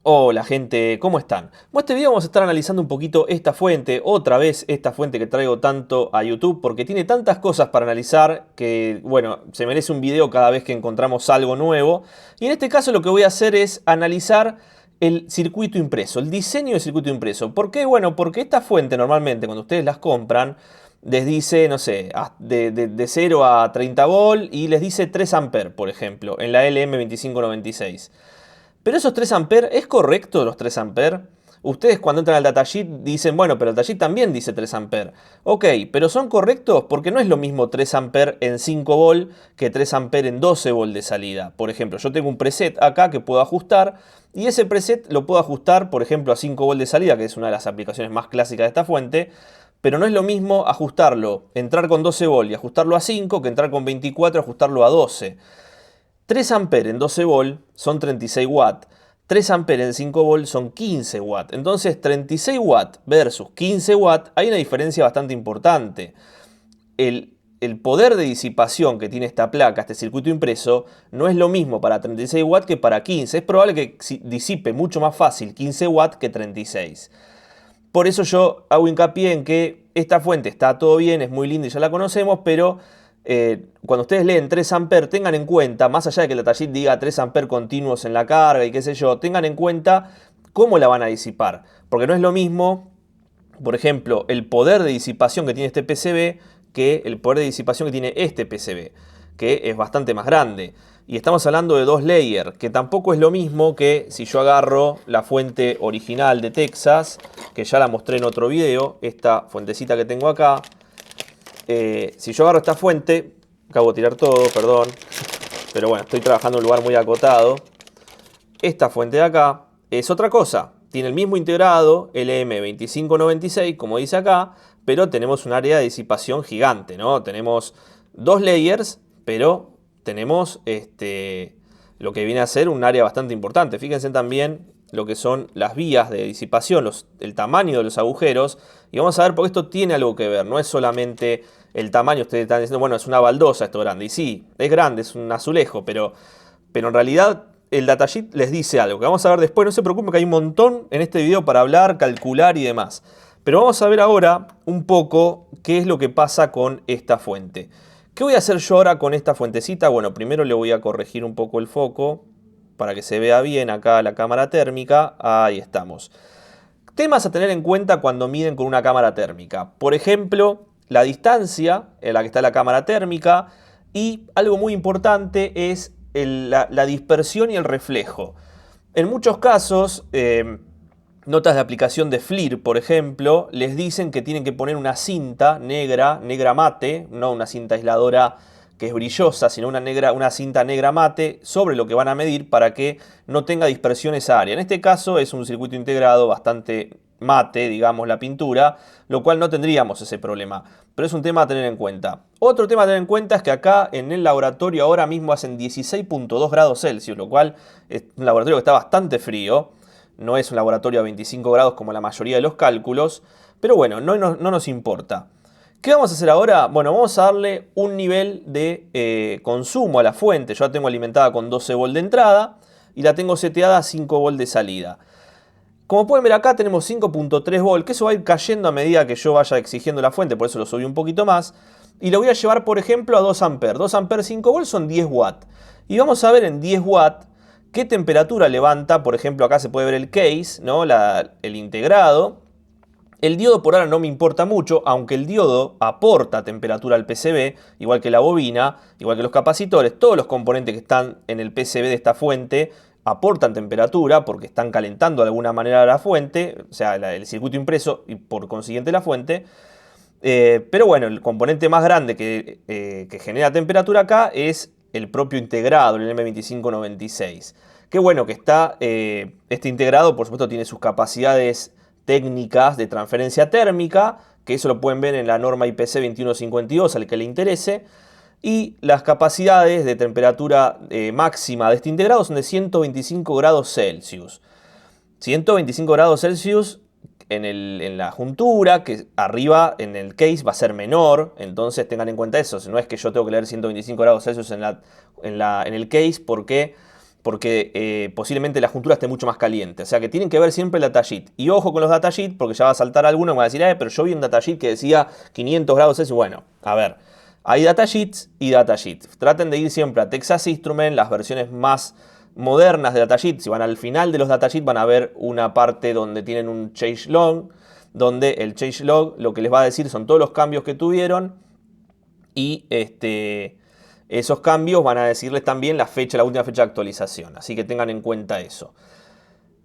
Hola gente, ¿cómo están? En este video vamos a estar analizando un poquito esta fuente, otra vez esta fuente que traigo tanto a YouTube, porque tiene tantas cosas para analizar que, bueno, se merece un video cada vez que encontramos algo nuevo. Y en este caso lo que voy a hacer es analizar el circuito impreso, el diseño del circuito impreso. ¿Por qué? Bueno, porque esta fuente normalmente cuando ustedes las compran, les dice, no sé, de 0 a 30 volt y les dice 3 amperes, por ejemplo, en la LM2596. Pero esos 3 amperes, ¿es correcto los 3 amperes? Ustedes cuando entran al datasheet dicen, bueno, pero el datasheet también dice 3 amperes. Ok, pero ¿son correctos? Porque no es lo mismo 3 amperes en 5 volt que 3 amperes en 12 volt de salida. Por ejemplo, yo tengo un preset acá que puedo ajustar y ese preset lo puedo ajustar, por ejemplo, a 5 volt de salida, que es una de las aplicaciones más clásicas de esta fuente. Pero no es lo mismo ajustarlo, entrar con 12 volt y ajustarlo a 5 que entrar con 24 y ajustarlo a 12. 3 amperes en 12 volt son 36 watts. 3 amperes en 5 volt son 15 watts. Entonces 36 watts versus 15 watts hay una diferencia bastante importante. El poder de disipación que tiene esta placa, este circuito impreso, no es lo mismo para 36 watts que para 15. Es probable que disipe mucho más fácil 15 watts que 36. Por eso yo hago hincapié en que esta fuente está todo bien, es muy linda y ya la conocemos, pero cuando ustedes leen 3 amperes, tengan en cuenta, más allá de que el datasheet diga 3 amperes continuos en la carga y qué sé yo, tengan en cuenta cómo la van a disipar. Porque no es lo mismo, por ejemplo, el poder de disipación que tiene este PCB que el poder de disipación que tiene este PCB, que es bastante más grande. Y estamos hablando de 2 layers, que tampoco es lo mismo que si yo agarro la fuente original de Texas, que ya la mostré en otro video, esta fuentecita que tengo acá. Si yo agarro esta fuente, acabo de tirar todo, perdón, pero bueno, estoy trabajando en un lugar muy acotado. Esta fuente de acá es otra cosa. Tiene el mismo integrado, LM2596, como dice acá, pero tenemos un área de disipación gigante, ¿no? Tenemos 2 layers, pero tenemos lo que viene a ser un área bastante importante. Fíjense también lo que son las vías de disipación, el tamaño de los agujeros. Y vamos a ver porque esto tiene algo que ver. No es solamente el tamaño. Ustedes están diciendo, bueno, es una baldosa esto grande. Y sí, es grande, es un azulejo, pero en realidad el datasheet les dice algo que vamos a ver después. No se preocupen que hay un montón en este video para hablar, calcular y demás. Pero vamos a ver ahora un poco qué es lo que pasa con esta fuente. ¿Qué voy a hacer yo ahora con esta fuentecita? Bueno, primero le voy a corregir un poco el foco para que se vea bien acá la cámara térmica. Ahí estamos. Temas a tener en cuenta cuando miden con una cámara térmica. Por ejemplo, la distancia en la que está la cámara térmica y algo muy importante es la dispersión y el reflejo. En muchos casos, notas de aplicación de FLIR, por ejemplo, les dicen que tienen que poner una cinta negra, negra mate, no una cinta aisladora que es brillosa, sino una cinta negra mate sobre lo que van a medir para que no tenga dispersión esa área. En este caso es un circuito integrado bastante mate, digamos, la pintura, lo cual no tendríamos ese problema. Pero es un tema a tener en cuenta. Otro tema a tener en cuenta es que acá en el laboratorio ahora mismo hacen 16.2 grados Celsius, lo cual es un laboratorio que está bastante frío. No es un laboratorio a 25 grados como la mayoría de los cálculos, pero bueno, no nos importa. ¿Qué vamos a hacer ahora? Bueno, vamos a darle un nivel de consumo a la fuente. Yo la tengo alimentada con 12 volt de entrada y la tengo seteada a 5 volt de salida. Como pueden ver acá tenemos 5.3 volt, que eso va a ir cayendo a medida que yo vaya exigiendo la fuente, por eso lo subí un poquito más. Y lo voy a llevar, por ejemplo, a 2 amperes. 2 amperes 5 volt son 10 watts. Y vamos a ver en 10 watts qué temperatura levanta. Por ejemplo, acá se puede ver el case, ¿no? El integrado. El diodo por ahora no me importa mucho, aunque el diodo aporta temperatura al PCB, igual que la bobina, igual que los capacitores. Todos los componentes que están en el PCB de esta fuente aportan temperatura porque están calentando de alguna manera la fuente, o sea, el circuito impreso y por consiguiente la fuente. Pero bueno, el componente más grande que genera temperatura acá es el propio integrado, el M2596. Qué bueno que está este integrado, por supuesto tiene sus capacidades técnicas de transferencia térmica, que eso lo pueden ver en la norma IPC 2152 al que le interese. Y las capacidades de temperatura máxima de este integrado son de 125 grados Celsius. 125 grados Celsius en la juntura, que arriba en el case va a ser menor, entonces tengan en cuenta eso. No es que yo tengo que leer 125 grados Celsius en el case porque porque posiblemente la juntura esté mucho más caliente. O sea que tienen que ver siempre el datasheet. Y ojo con los datasheet, porque ya va a saltar alguno y va a decir, pero yo vi un datasheet que decía 500 grados Celsius. Bueno, a ver, hay datasheets y datasheets. Traten de ir siempre a Texas Instruments, las versiones más modernas de datasheet. Si van al final de los datasheets van a ver una parte donde tienen un change log, donde el change log lo que les va a decir son todos los cambios que tuvieron y esos cambios van a decirles también la fecha, la última fecha de actualización. Así que tengan en cuenta eso.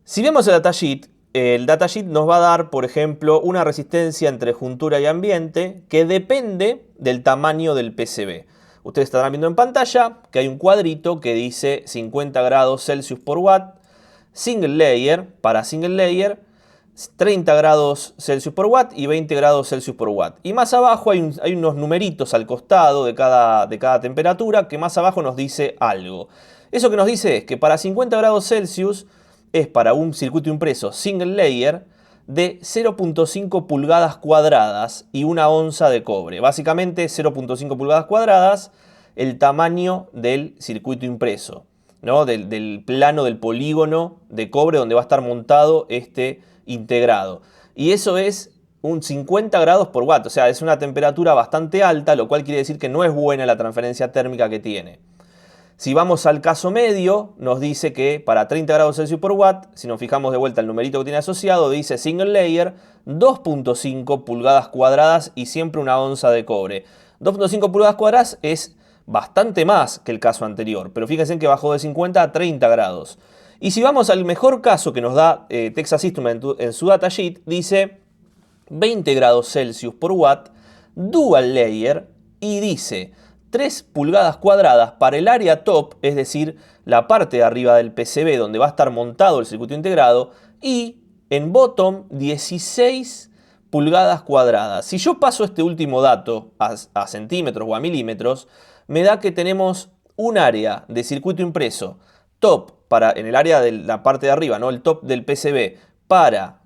Si vemos el datasheet nos va a dar, por ejemplo, una resistencia entre juntura y ambiente que depende del tamaño del PCB. Ustedes estarán viendo en pantalla que hay un cuadrito que dice 50 grados Celsius por watt, single layer, para single layer, 30 grados Celsius por watt y 20 grados Celsius por watt. Y más abajo hay unos numeritos al costado de cada temperatura que más abajo nos dice algo. Eso que nos dice es que para 50 grados Celsius es para un circuito impreso single layer de 0.5 pulgadas cuadradas y 1 onza de cobre. Básicamente 0.5 pulgadas cuadradas, el tamaño del circuito impreso, ¿no? Del plano, del polígono de cobre donde va a estar montado este integrado. Y eso es un 50 grados por watt, o sea, es una temperatura bastante alta, lo cual quiere decir que no es buena la transferencia térmica que tiene. Si vamos al caso medio, nos dice que para 30 grados Celsius por watt, si nos fijamos de vuelta el numerito que tiene asociado, dice single layer, 2.5 pulgadas cuadradas y siempre 1 onza de cobre. 2.5 pulgadas cuadradas es bastante más que el caso anterior, pero fíjense que bajó de 50 a 30 grados. Y si vamos al mejor caso que nos da Texas Instruments en su datasheet, dice 20 grados Celsius por watt, dual layer, y dice 3 pulgadas cuadradas para el área top, es decir, la parte de arriba del PCB donde va a estar montado el circuito integrado, y en bottom 16 pulgadas cuadradas. Si yo paso este último dato a centímetros o a milímetros, me da que tenemos un área de circuito impreso top en el área de la parte de arriba, ¿no? El top del PCB para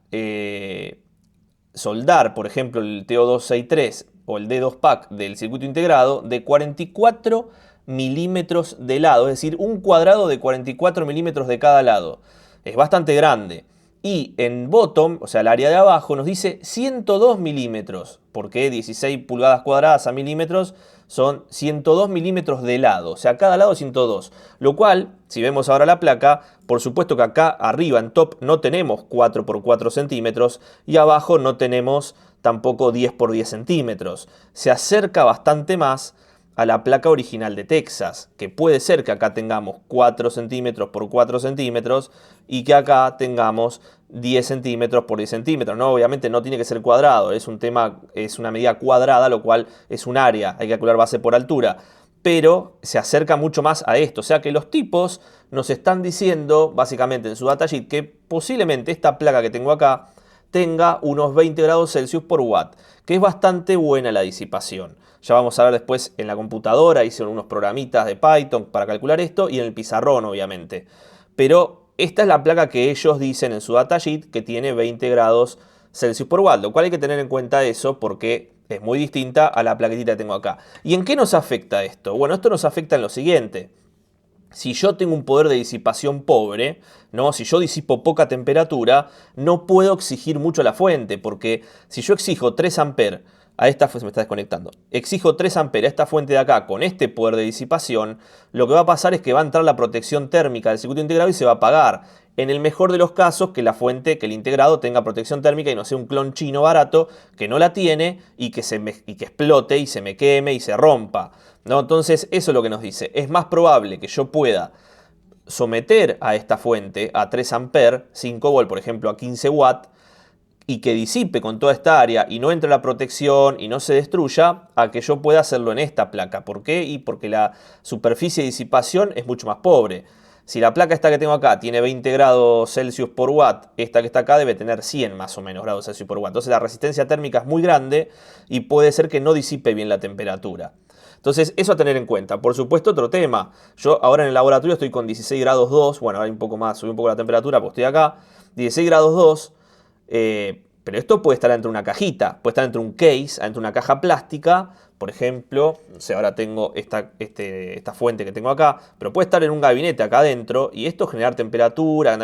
soldar, por ejemplo, el TO263 o el D2PAC del circuito integrado de 44 milímetros de lado, es decir, un cuadrado de 44 milímetros de cada lado. Es bastante grande. Y en bottom, o sea, el área de abajo, nos dice 102 milímetros, porque 16 pulgadas cuadradas a milímetros son 102 milímetros de lado, o sea, cada lado 102. Lo cual, si vemos ahora la placa, por supuesto que acá arriba en top no tenemos 4 por 4 centímetros y abajo no tenemos tampoco 10 por 10 centímetros. Se acerca bastante más a la placa original de Texas, que puede ser que acá tengamos 4 centímetros por 4 centímetros y que acá tengamos 10 centímetros por 10 centímetros. No, obviamente no tiene que ser cuadrado, es una medida cuadrada, lo cual es un área, hay que calcular base por altura. Pero se acerca mucho más a esto, o sea que los tipos nos están diciendo, básicamente en su datasheet, que posiblemente esta placa que tengo acá tenga unos 20 grados Celsius por watt, que es bastante buena la disipación. Ya vamos a ver después en la computadora, hice unos programitas de Python para calcular esto y en el pizarrón obviamente. Pero esta es la placa que ellos dicen en su datasheet que tiene 20 grados Celsius por watt, lo cual hay que tener en cuenta eso porque es muy distinta a la plaquetita que tengo acá. ¿Y en qué nos afecta esto? Bueno, esto nos afecta en lo siguiente. Si yo tengo un poder de disipación pobre, ¿no? Si yo disipo poca temperatura, no puedo exigir mucho a la fuente, porque si yo exijo 3 amperes a esta fuente, se me está desconectando, exijo 3 amperes a esta fuente de acá con este poder de disipación, lo que va a pasar es que va a entrar la protección térmica del circuito integrado y se va a apagar. En el mejor de los casos, que la fuente, que el integrado tenga protección térmica y no sea un clon chino barato que no la tiene y que explote y se me queme y se rompa, ¿no? Entonces eso es lo que nos dice. Es más probable que yo pueda someter a esta fuente a 3 amperes, 5 volt, por ejemplo, a 15 watts, y que disipe con toda esta área y no entre la protección y no se destruya, a que yo pueda hacerlo en esta placa. ¿Por qué? Y porque la superficie de disipación es mucho más pobre. Si la placa esta que tengo acá tiene 20 grados Celsius por watt, esta que está acá debe tener 100 más o menos grados Celsius por watt. Entonces la resistencia térmica es muy grande y puede ser que no disipe bien la temperatura. Entonces eso a tener en cuenta. Por supuesto, otro tema. Yo ahora en el laboratorio estoy con 16 grados 2. Bueno, ahora un poco más, subí un poco la temperatura porque estoy acá. 16 grados 2. Pero esto puede estar dentro de una cajita, puede estar dentro de un case, dentro de una caja plástica. Por ejemplo, no sé, ahora tengo esta fuente que tengo acá, pero puede estar en un gabinete acá adentro y esto generar temperatura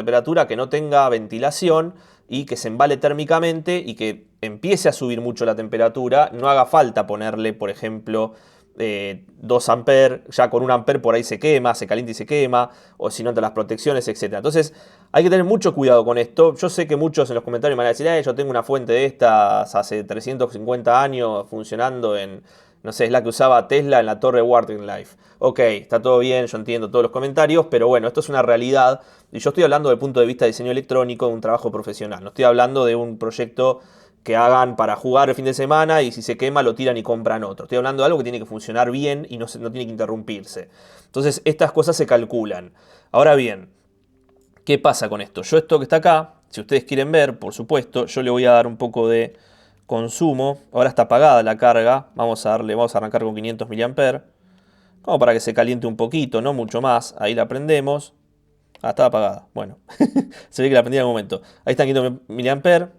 que no tenga ventilación y que se embale térmicamente y que empiece a subir mucho la temperatura. No haga falta ponerle, por ejemplo, 2 amperes, ya con 1 amper por ahí se quema, se calienta y se quema, o si no, entre las protecciones, etc. Entonces hay que tener mucho cuidado con esto. Yo sé que muchos en los comentarios me van a decir, yo tengo una fuente de estas hace 350 años funcionando en, no sé, es la que usaba Tesla en la torre Warden Life. Ok, está todo bien, yo entiendo todos los comentarios, pero bueno, esto es una realidad. Y yo estoy hablando desde el punto de vista de diseño electrónico, de un trabajo profesional. No estoy hablando de un proyecto que hagan para jugar el fin de semana y si se quema lo tiran y compran otro. Estoy hablando de algo que tiene que funcionar bien y no tiene que interrumpirse. Entonces estas cosas se calculan. Ahora bien, ¿qué pasa con esto? Yo esto que está acá, si ustedes quieren ver, por supuesto, yo le voy a dar un poco de consumo. Ahora está apagada la carga. Vamos a arrancar con 500 mAh. Como para que se caliente un poquito, no mucho más. Ahí la prendemos. Ah, estaba apagada. Bueno, se ve que la prendí en algún momento. Ahí están 500 mAh.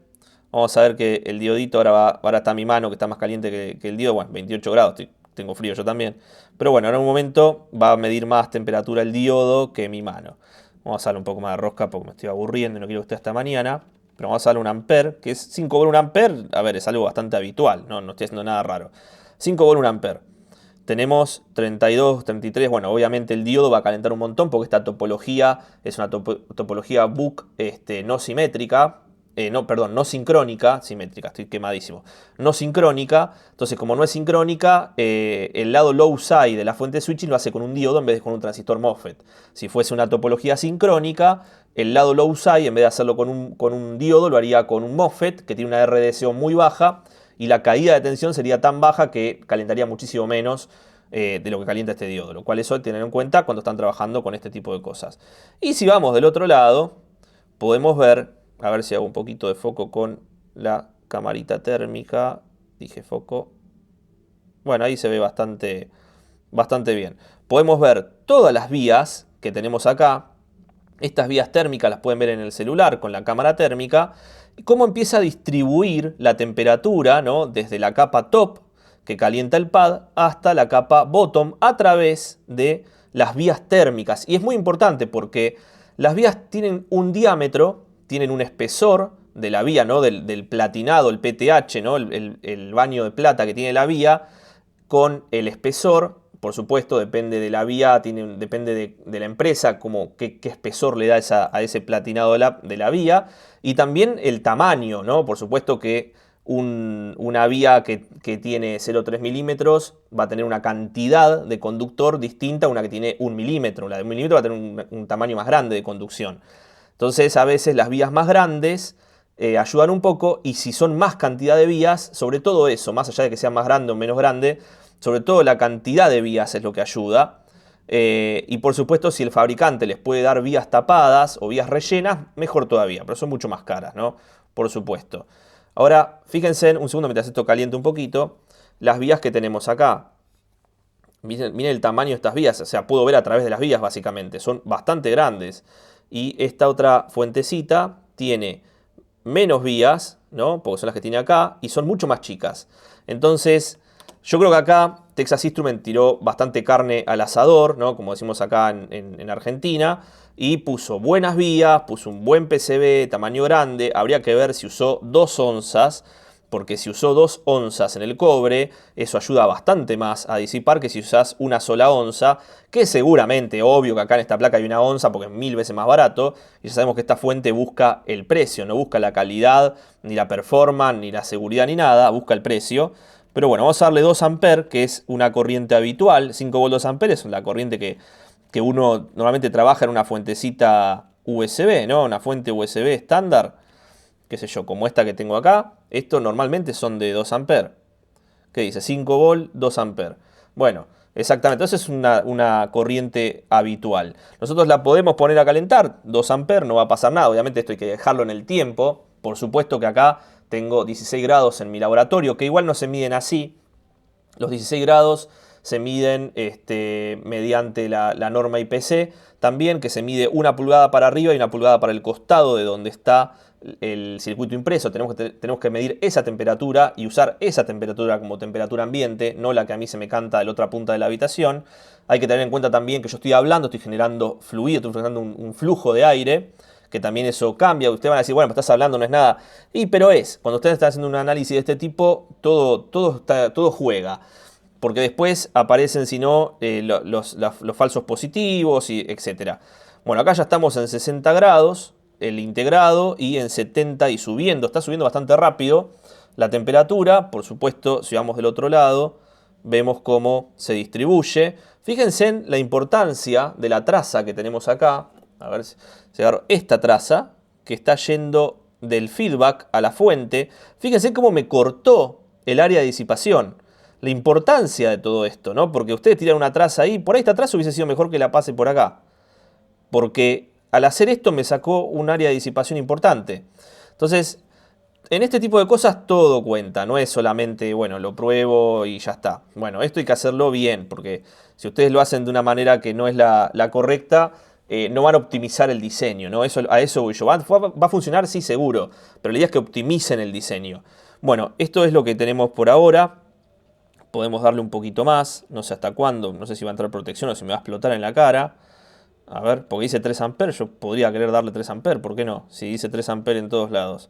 Vamos a ver que el diodito ahora está en mi mano, que está más caliente que el diodo. Bueno, 28 grados, tengo frío yo también. Pero bueno, ahora en un momento va a medir más temperatura el diodo que mi mano. Vamos a darle un poco más de rosca porque me estoy aburriendo y no quiero que esté hasta mañana. Pero vamos a darle un amper, que es 5 volt 1 amper. A ver, es algo bastante habitual, no estoy haciendo nada raro. 5 volt 1 amper. Tenemos 32, 33, bueno, obviamente el diodo va a calentar un montón porque esta topología es una topología BOOC no simétrica. No sincrónica, simétrica, estoy quemadísimo. No sincrónica, entonces como no es sincrónica, el lado low side de la fuente de switching lo hace con un diodo en vez de con un transistor MOSFET. Si fuese una topología sincrónica, el lado low side en vez de hacerlo con un diodo lo haría con un MOSFET que tiene una RDSO muy baja y la caída de tensión sería tan baja que calentaría muchísimo menos de lo que calienta este diodo, lo cual eso hay que tener en cuenta cuando están trabajando con este tipo de cosas. Y si vamos del otro lado, podemos ver. A ver si hago un poquito de foco con la camarita térmica. Dije foco. Bueno, ahí se ve bastante bien. Podemos ver todas las vías que tenemos acá. Estas vías térmicas las pueden ver en el celular con la cámara térmica. Y cómo empieza a distribuir la temperatura, ¿no? Desde la capa top, que calienta el pad, hasta la capa bottom a través de las vías térmicas. Y es muy importante porque las vías tienen un diámetro, tienen un espesor de la vía, ¿no? del platinado, el PTH, ¿no? el baño de plata que tiene la vía, con el espesor. Por supuesto, depende de la vía, depende de la empresa, qué espesor le da a ese platinado de la vía. Y también el tamaño, ¿no? Por supuesto que una vía que tiene 0,3 milímetros va a tener una cantidad de conductor distinta a una que tiene 1 milímetro. La de 1 milímetro va a tener un tamaño más grande de conducción. Entonces a veces las vías más grandes ayudan un poco y si son más cantidad de vías, sobre todo eso, más allá de que sea más grande o menos grande, sobre todo la cantidad de vías es lo que ayuda. Y por supuesto si el fabricante les puede dar vías tapadas o vías rellenas, mejor todavía, pero son mucho más caras, ¿no? Por supuesto. Ahora, fíjense un segundo mientras esto caliente un poquito, las vías que tenemos acá. Miren el tamaño de estas vías, o sea, puedo ver a través de las vías básicamente, son bastante grandes. Y esta otra fuentecita tiene menos vías, ¿no? Porque son las que tiene acá, y son mucho más chicas. Entonces, yo creo que acá Texas Instruments tiró bastante carne al asador, ¿no? Como decimos acá en Argentina, y puso buenas vías, puso un buen PCB, tamaño grande. Habría que ver si usó 2 onzas, porque si usó 2 onzas en el cobre, eso ayuda bastante más a disipar que si usás una sola onza, que seguramente, obvio que acá en esta placa hay una onza porque es 1000 veces más barato, y ya sabemos que esta fuente busca el precio, no busca la calidad, ni la performance, ni la seguridad, ni nada, busca el precio. Pero bueno, vamos a darle 2 amperes, que es una corriente habitual, 5 volt 2 amperes, es la corriente que uno normalmente trabaja en una fuentecita USB, ¿no? Una fuente USB estándar, qué sé yo, como esta que tengo acá. Esto normalmente son de 2 amperes. ¿Qué dice? 5 volt, 2 amperes. Bueno, exactamente. Entonces es una corriente habitual. Nosotros la podemos poner a calentar. 2 amperes, no va a pasar nada. Obviamente esto hay que dejarlo en el tiempo. Por supuesto que acá tengo 16 grados en mi laboratorio, que igual no se miden así. Los 16 grados se miden mediante la norma IPC, también que se mide 1 pulgada para arriba y 1 pulgada para el costado de donde está el circuito impreso. Tenemos que medir esa temperatura y usar esa temperatura como temperatura ambiente, no la que a mí se me canta de la otra punta de la habitación. Hay que tener en cuenta también que yo estoy hablando, estoy generando fluido, estoy generando un flujo de aire, que también eso cambia. Ustedes van a decir, bueno, me estás hablando, no es nada. Pero cuando ustedes están haciendo un análisis de este tipo, todo juega. Porque después aparecen, si no, los falsos positivos, y etcétera. Bueno, acá ya estamos en 60 grados, el integrado, y en 70 y subiendo. Está subiendo bastante rápido la temperatura. Por supuesto, si vamos del otro lado, vemos cómo se distribuye. Fíjense en la importancia de la traza que tenemos acá. A ver si agarro esta traza que está yendo del feedback a la fuente. Fíjense cómo me cortó el área de disipación. La importancia de todo esto, ¿no? Porque ustedes tiran una traza ahí, por ahí esta traza hubiese sido mejor que la pase por acá. Porque al hacer esto me sacó un área de disipación importante. Entonces, en este tipo de cosas todo cuenta, no es solamente, bueno, lo pruebo y ya está. Bueno, esto hay que hacerlo bien, porque si ustedes lo hacen de una manera que no es la correcta, no van a optimizar el diseño, ¿no? A eso voy yo. ¿Va a funcionar? Sí, seguro, pero la idea es que optimicen el diseño. Bueno, esto es lo que tenemos por ahora. Podemos darle un poquito más, no sé hasta cuándo, no sé si va a entrar protección o si me va a explotar en la cara. A ver, porque dice 3 amperes, yo podría querer darle 3 amperes, ¿por qué no? Si dice 3 amperes en todos lados.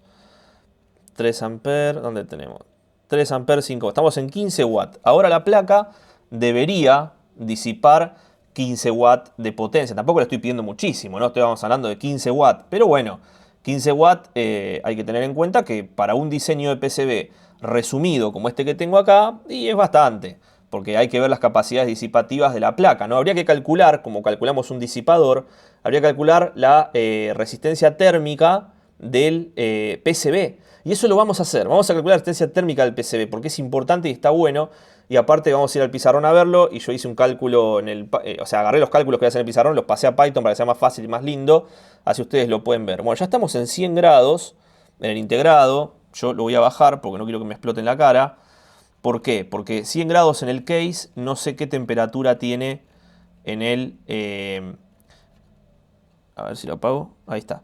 3 amperes, ¿dónde tenemos? 3 amperes 5, estamos en 15 watts. Ahora la placa debería disipar 15 watts de potencia. Tampoco le estoy pidiendo muchísimo, ¿no? Estamos hablando de 15 watts, pero bueno, 15 watts hay que tener en cuenta que para un diseño de PCB resumido como este que tengo acá, y es bastante, porque hay que ver las capacidades disipativas de la placa, ¿no? Habría que calcular, como calculamos un disipador, habría que calcular la resistencia térmica del PCB. Y eso lo vamos a hacer. Vamos a calcular la resistencia térmica del PCB porque es importante y está bueno. Y aparte vamos a ir al pizarrón a verlo. Y yo hice un cálculo en el... o sea, agarré los cálculos que hacen en el pizarrón, los pasé a Python para que sea más fácil y más lindo. Así ustedes lo pueden ver. Bueno, ya estamos en 100 grados en el integrado. Yo lo voy a bajar porque no quiero que me explote en la cara. ¿Por qué? Porque 100 grados en el case, no sé qué temperatura tiene en el... a ver si lo apago. Ahí está.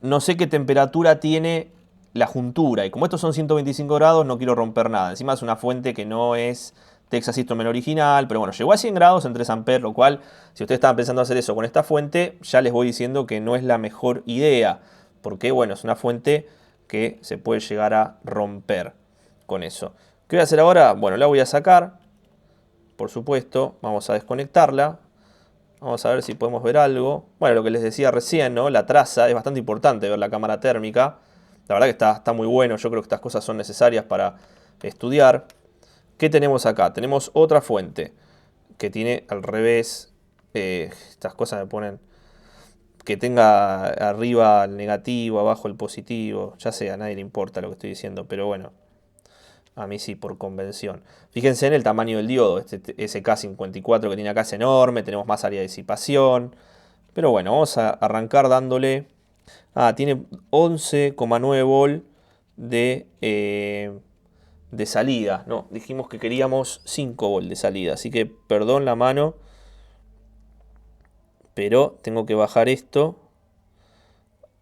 No sé qué temperatura tiene la juntura. Y como estos son 125 grados, no quiero romper nada. Encima es una fuente que no es Texas Instruments original. Pero bueno, llegó a 100 grados en 3 amperes, lo cual, si ustedes estaban pensando hacer eso con esta fuente, ya les voy diciendo que no es la mejor idea. Porque, bueno, es una fuente que se puede llegar a romper con eso. ¿Qué voy a hacer ahora? Bueno, la voy a sacar, por supuesto. Vamos a desconectarla. Vamos a ver si podemos ver algo. Bueno, lo que les decía recién, ¿no? La traza, es bastante importante ver la cámara térmica. La verdad que está muy bueno, yo creo que estas cosas son necesarias para estudiar. ¿Qué tenemos acá? Tenemos otra fuente que tiene al revés. Estas cosas me ponen que tenga arriba el negativo, abajo el positivo. Ya sé, a nadie le importa lo que estoy diciendo, pero bueno, a mí sí, por convención. Fíjense en el tamaño del diodo. Este SK54 que tiene acá es enorme, tenemos más área de disipación. Pero bueno, vamos a arrancar dándole... tiene 11,9 volt de salida. No, dijimos que queríamos 5 volt de salida. Así que perdón la mano. Pero tengo que bajar esto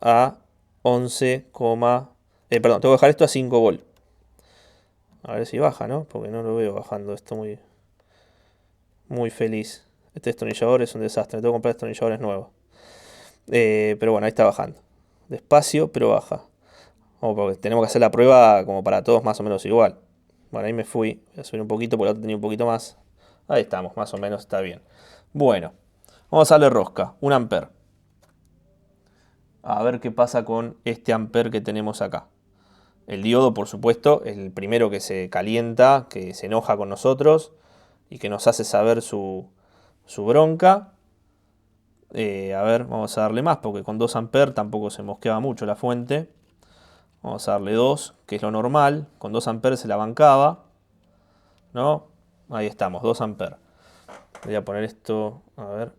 a 11, perdón, tengo que bajar esto a 5 volt. A ver si baja, ¿no? Porque no lo veo bajando esto muy feliz. Este destornillador es un desastre. Tengo que comprar destornilladores nuevos. Pero bueno, ahí está bajando. Despacio, pero baja. Porque tenemos que hacer la prueba como para todos más o menos igual. Bueno, ahí me fui. Voy a subir un poquito porque la otra tenía un poquito más. Ahí estamos, más o menos está bien. Bueno, vamos a darle rosca. 1 amper. A ver qué pasa con este amper que tenemos acá. El diodo, por supuesto, es el primero que se calienta, que se enoja con nosotros y que nos hace saber su bronca. A ver, vamos a darle más porque con 2 amperes tampoco se mosqueaba mucho la fuente. Vamos a darle 2, que es lo normal. Con 2 amperes se la bancaba, ¿no? Ahí estamos, 2 amperes. Voy a poner esto, a ver,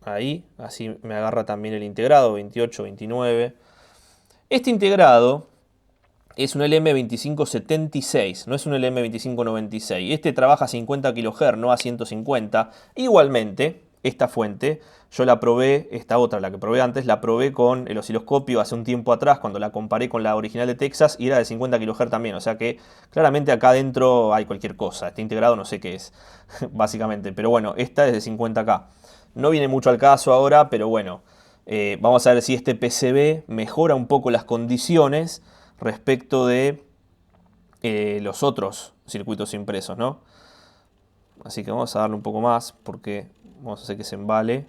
ahí. Así me agarra también el integrado, 28, 29. Este integrado es un LM2576, no es un LM2596. Este trabaja a 50 kHz, no a 150. Igualmente, esta fuente, yo la probé, esta otra, la que probé antes, la probé con el osciloscopio hace un tiempo atrás, cuando la comparé con la original de Texas, y era de 50 kHz también. O sea que claramente acá adentro hay cualquier cosa. Este integrado no sé qué es, básicamente. Pero bueno, esta es de 50K. No viene mucho al caso ahora, pero bueno. Vamos a ver si este PCB mejora un poco las condiciones respecto de los otros circuitos impresos, ¿no? Así que vamos a darle un poco más porque vamos a hacer que se embale.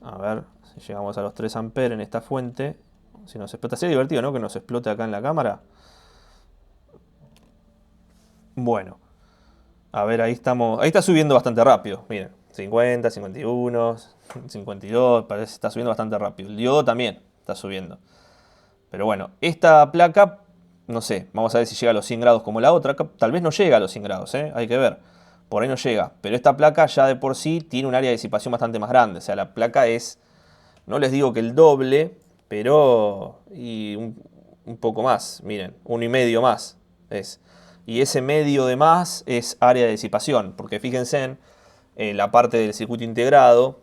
A ver si llegamos a los 3 amperes en esta fuente. Si nos explota, sería divertido, ¿no? Que nos explote acá en la cámara. Bueno, a ver, ahí estamos. Ahí está subiendo bastante rápido. Miren, 50, 51, 52. Parece que está subiendo bastante rápido. El diodo también está subiendo. Pero bueno, esta placa, no sé, vamos a ver si llega a los 100 grados como la otra. Tal vez no llega a los 100 grados, hay que ver. Por ahí no llega. Pero esta placa ya de por sí tiene un área de disipación bastante más grande. O sea, la placa es, no les digo que el doble, pero un poco más. Miren, 1,5 más es. Y ese medio de más es área de disipación. Porque fíjense en la parte del circuito integrado,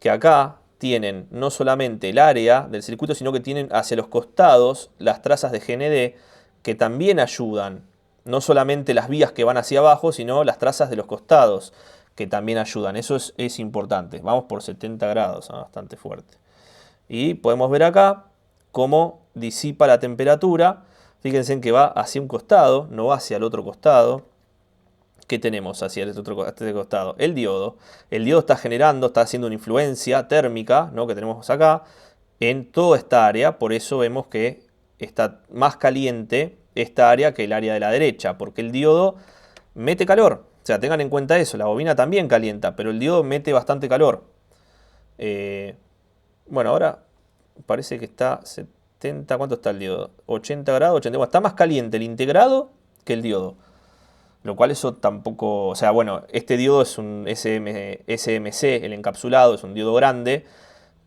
que acá tienen no solamente el área del circuito, sino que tienen hacia los costados las trazas de GND que también ayudan. No solamente las vías que van hacia abajo, sino las trazas de los costados que también ayudan. Eso es importante. Vamos por 70 grados, bastante fuerte. Y podemos ver acá cómo disipa la temperatura. Fíjense en que va hacia un costado, no va hacia el otro costado. ¿Qué tenemos hacia este costado? El diodo. El diodo está generando, está haciendo una influencia térmica, ¿no? Que tenemos acá, en toda esta área. Por eso vemos que está más caliente esta área que el área de la derecha, porque el diodo mete calor. O sea, tengan en cuenta eso, la bobina también calienta, pero el diodo mete bastante calor. Bueno, ahora parece que está 70, ¿cuánto está el diodo? 80 grados, 80, está más caliente el integrado que el diodo. Lo cual eso tampoco, o sea, bueno, este diodo es un SMC, el encapsulado, es un diodo grande,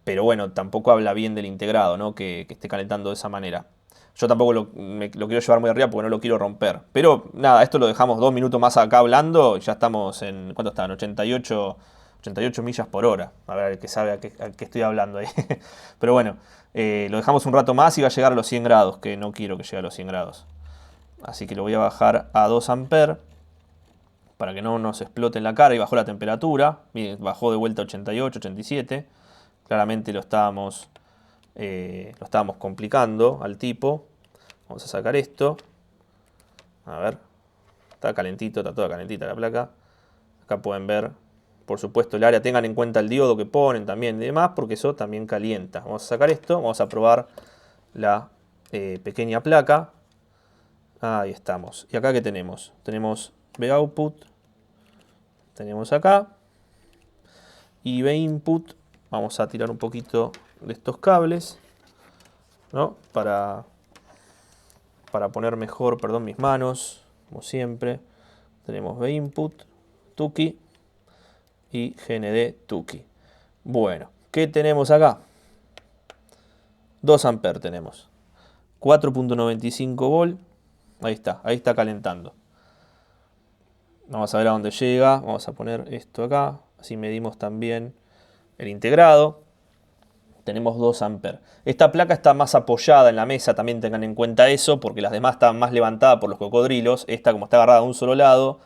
pero bueno, tampoco habla bien del integrado, ¿no? Que esté calentando de esa manera. Yo tampoco lo quiero llevar muy arriba porque no lo quiero romper. Pero nada, esto lo dejamos 2 minutos más acá hablando y ya estamos en, ¿cuánto están? 88 millas por hora. A ver, el que sabe a qué estoy hablando ahí. Pero bueno, lo dejamos un rato más y va a llegar a los 100 grados, que no quiero que llegue a los 100 grados. Así que lo voy a bajar a 2 amperes para que no nos explote en la cara y bajó la temperatura. Miren, bajó de vuelta a 88, 87. Claramente lo estábamos complicando al tipo. Vamos a sacar esto. A ver. Está calentito, está toda calentita la placa. Acá pueden ver, por supuesto, el área. Tengan en cuenta el diodo que ponen también y demás, porque eso también calienta. Vamos a sacar esto. Vamos a probar la pequeña placa. Ahí estamos. ¿Y acá qué tenemos? Tenemos V-output. Tenemos acá. Y V-input. Vamos a tirar un poquito de estos cables, ¿no? Para poner mejor, perdón, mis manos, como siempre. Tenemos V-input, Tuki y GND Tuki. Bueno, ¿qué tenemos acá? 2 amperes tenemos. 4.95 volt. Ahí está calentando. Vamos a ver a dónde llega. Vamos a poner esto acá. Así medimos también el integrado. Tenemos 2 amperes. Esta placa está más apoyada en la mesa, también tengan en cuenta eso, porque las demás están más levantadas por los cocodrilos. Esta, como está agarrada a un solo lado,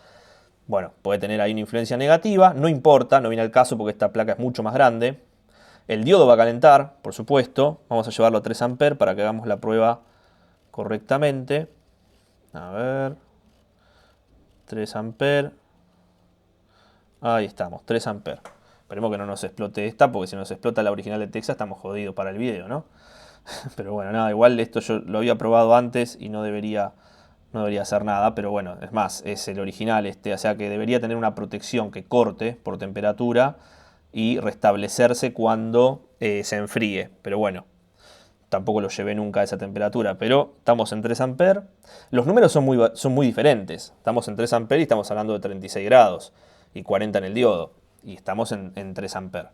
bueno, puede tener ahí una influencia negativa. No importa, no viene al caso porque esta placa es mucho más grande. El diodo va a calentar, por supuesto. Vamos a llevarlo a 3 amperes para que hagamos la prueba correctamente. A ver. 3 amperes. Ahí estamos, 3 amperes. Esperemos que no nos explote esta, porque si nos explota la original de Texas estamos jodidos para el video, ¿no? Pero bueno, nada, igual esto yo lo había probado antes y no debería hacer nada, pero bueno, es más, es el original o sea que debería tener una protección que corte por temperatura y restablecerse cuando se enfríe. Pero bueno, tampoco lo llevé nunca a esa temperatura, pero estamos en 3 amperes. Los números son muy diferentes. Estamos en 3 amperes y estamos hablando de 36 grados y 40 en el diodo. Y estamos en 3 amperes.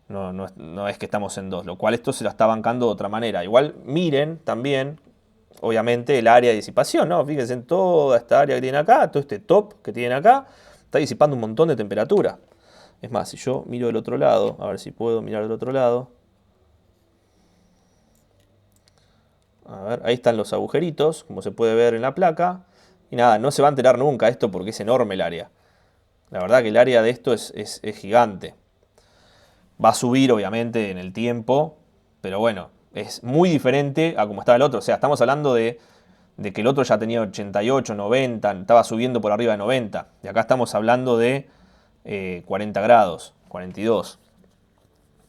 No es que estamos en 2, lo cual esto se la está bancando de otra manera. Igual miren también obviamente el área de disipación, ¿no? Fíjense en toda esta área que tienen acá, todo este top que tienen acá, está disipando un montón de temperatura. Es más, si yo miro del otro lado, a ver si puedo mirar del otro lado. A ver, ahí están los agujeritos, como se puede ver en la placa. Y nada, no se va a enterar nunca esto porque es enorme el área. La verdad que el área de esto es gigante. Va a subir obviamente en el tiempo, pero bueno, es muy diferente a como estaba el otro. O sea, estamos hablando de que el otro ya tenía 88, 90, estaba subiendo por arriba de 90. Y acá estamos hablando de 40 grados, 42.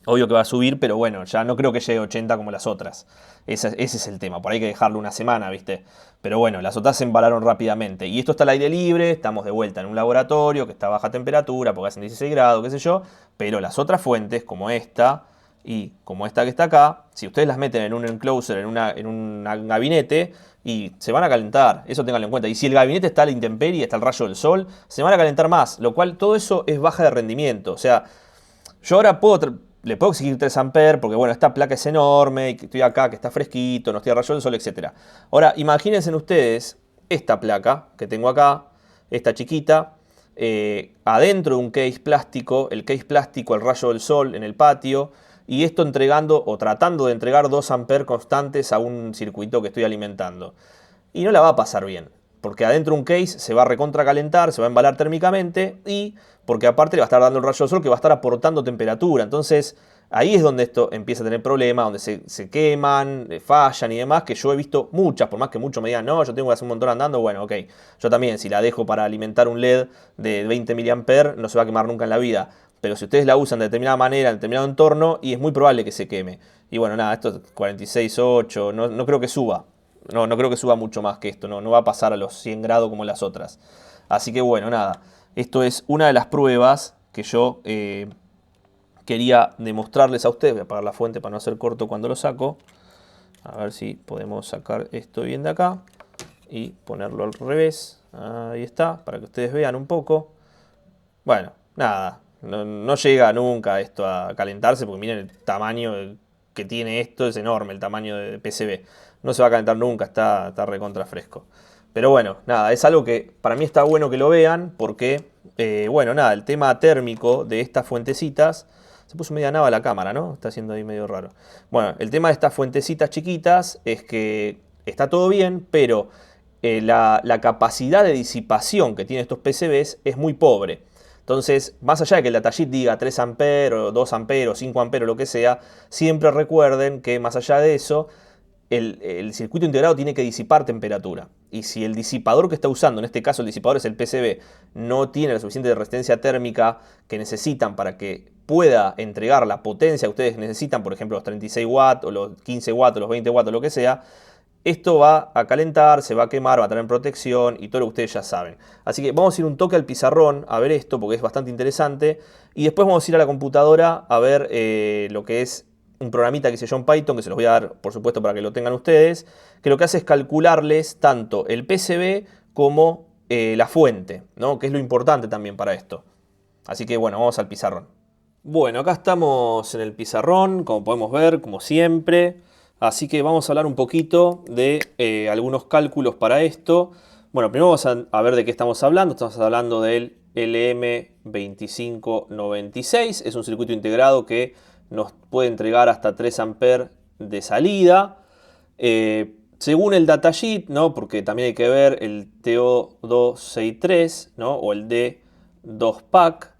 Obvio que va a subir, pero bueno, ya no creo que llegue a 80 como las otras. Ese es el tema, por ahí hay que dejarlo una semana, ¿viste? Pero bueno, las otras se embalaron rápidamente. Y esto está al aire libre, estamos de vuelta en un laboratorio que está a baja temperatura, porque hacen 16 grados, qué sé yo. Pero las otras fuentes, como esta y como esta que está acá, si ustedes las meten en un enclosure, en un gabinete, y se van a calentar, eso ténganlo en cuenta. Y si el gabinete está a la intemperie, está al rayo del sol, se van a calentar más, lo cual todo eso es baja de rendimiento. O sea, yo ahora le puedo exigir 3 amperes porque bueno, esta placa es enorme y que estoy acá, que está fresquito, no estoy a rayo del sol, etc. Ahora, imagínense ustedes esta placa que tengo acá, esta chiquita, adentro de un case plástico, el case plástico al rayo del sol en el patio, y esto entregando o tratando de entregar 2 amperes constantes a un circuito que estoy alimentando. Y no la va a pasar bien, porque adentro un case se va a recontracalentar, se va a embalar térmicamente y porque aparte le va a estar dando el rayo del sol que va a estar aportando temperatura. Entonces ahí es donde esto empieza a tener problemas, donde se queman, fallan y demás, que yo he visto muchas, por más que muchos me digan, no, yo tengo que hacer un montón andando, bueno, ok, yo también, si la dejo para alimentar un LED de 20 mA, no se va a quemar nunca en la vida. Pero si ustedes la usan de determinada manera, en determinado entorno, y es muy probable que se queme. Y bueno, nada, esto es 46.8, no creo que suba. No creo que suba mucho más que esto, no va a pasar a los 100 grados como las otras. Así que bueno, nada, esto es una de las pruebas que yo quería demostrarles a ustedes. Voy a apagar la fuente para no hacer corto cuando lo saco. A ver si podemos sacar esto bien de acá y ponerlo al revés. Ahí está, para que ustedes vean un poco. Bueno, nada, no llega nunca esto a calentarse porque miren el tamaño que tiene esto, es enorme el tamaño de PCB. No se va a calentar nunca, está recontra fresco. Pero bueno, nada, es algo que para mí está bueno que lo vean porque, bueno, nada, el tema térmico de estas fuentecitas, se puso media nava la cámara, ¿no? Está haciendo ahí medio raro. Bueno, el tema de estas fuentecitas chiquitas es que está todo bien, pero la capacidad de disipación que tienen estos PCBs es muy pobre. Entonces, más allá de que el datasheet diga 3 amperes o 2 amperes o 5 amperes o lo que sea, siempre recuerden que más allá de eso, el circuito integrado tiene que disipar temperatura. Y si el disipador que está usando, en este caso el disipador es el PCB, no tiene la suficiente resistencia térmica que necesitan para que pueda entregar la potencia que ustedes necesitan, por ejemplo los 36 watts o los 15 watts o los 20 watts o lo que sea, esto va a calentar, se va a quemar, va a tener protección y todo lo que ustedes ya saben. Así que vamos a ir un toque al pizarrón a ver esto porque es bastante interesante. Y después vamos a ir a la computadora a ver lo que es un programita que se llama Python, que se los voy a dar por supuesto para que lo tengan ustedes, que lo que hace es calcularles tanto el PCB como la fuente, ¿no? Que es lo importante también para esto. Así que bueno, vamos al pizarrón. Bueno, acá estamos en el pizarrón, como podemos ver, como siempre. Así que vamos a hablar un poquito de algunos cálculos para esto. Bueno, primero vamos a ver de qué estamos hablando. Estamos hablando del LM2596. Es un circuito integrado que nos puede entregar hasta 3 amperes de salida. Según el datasheet, ¿no? Porque también hay que ver el TO263, ¿no? O el D2PAC.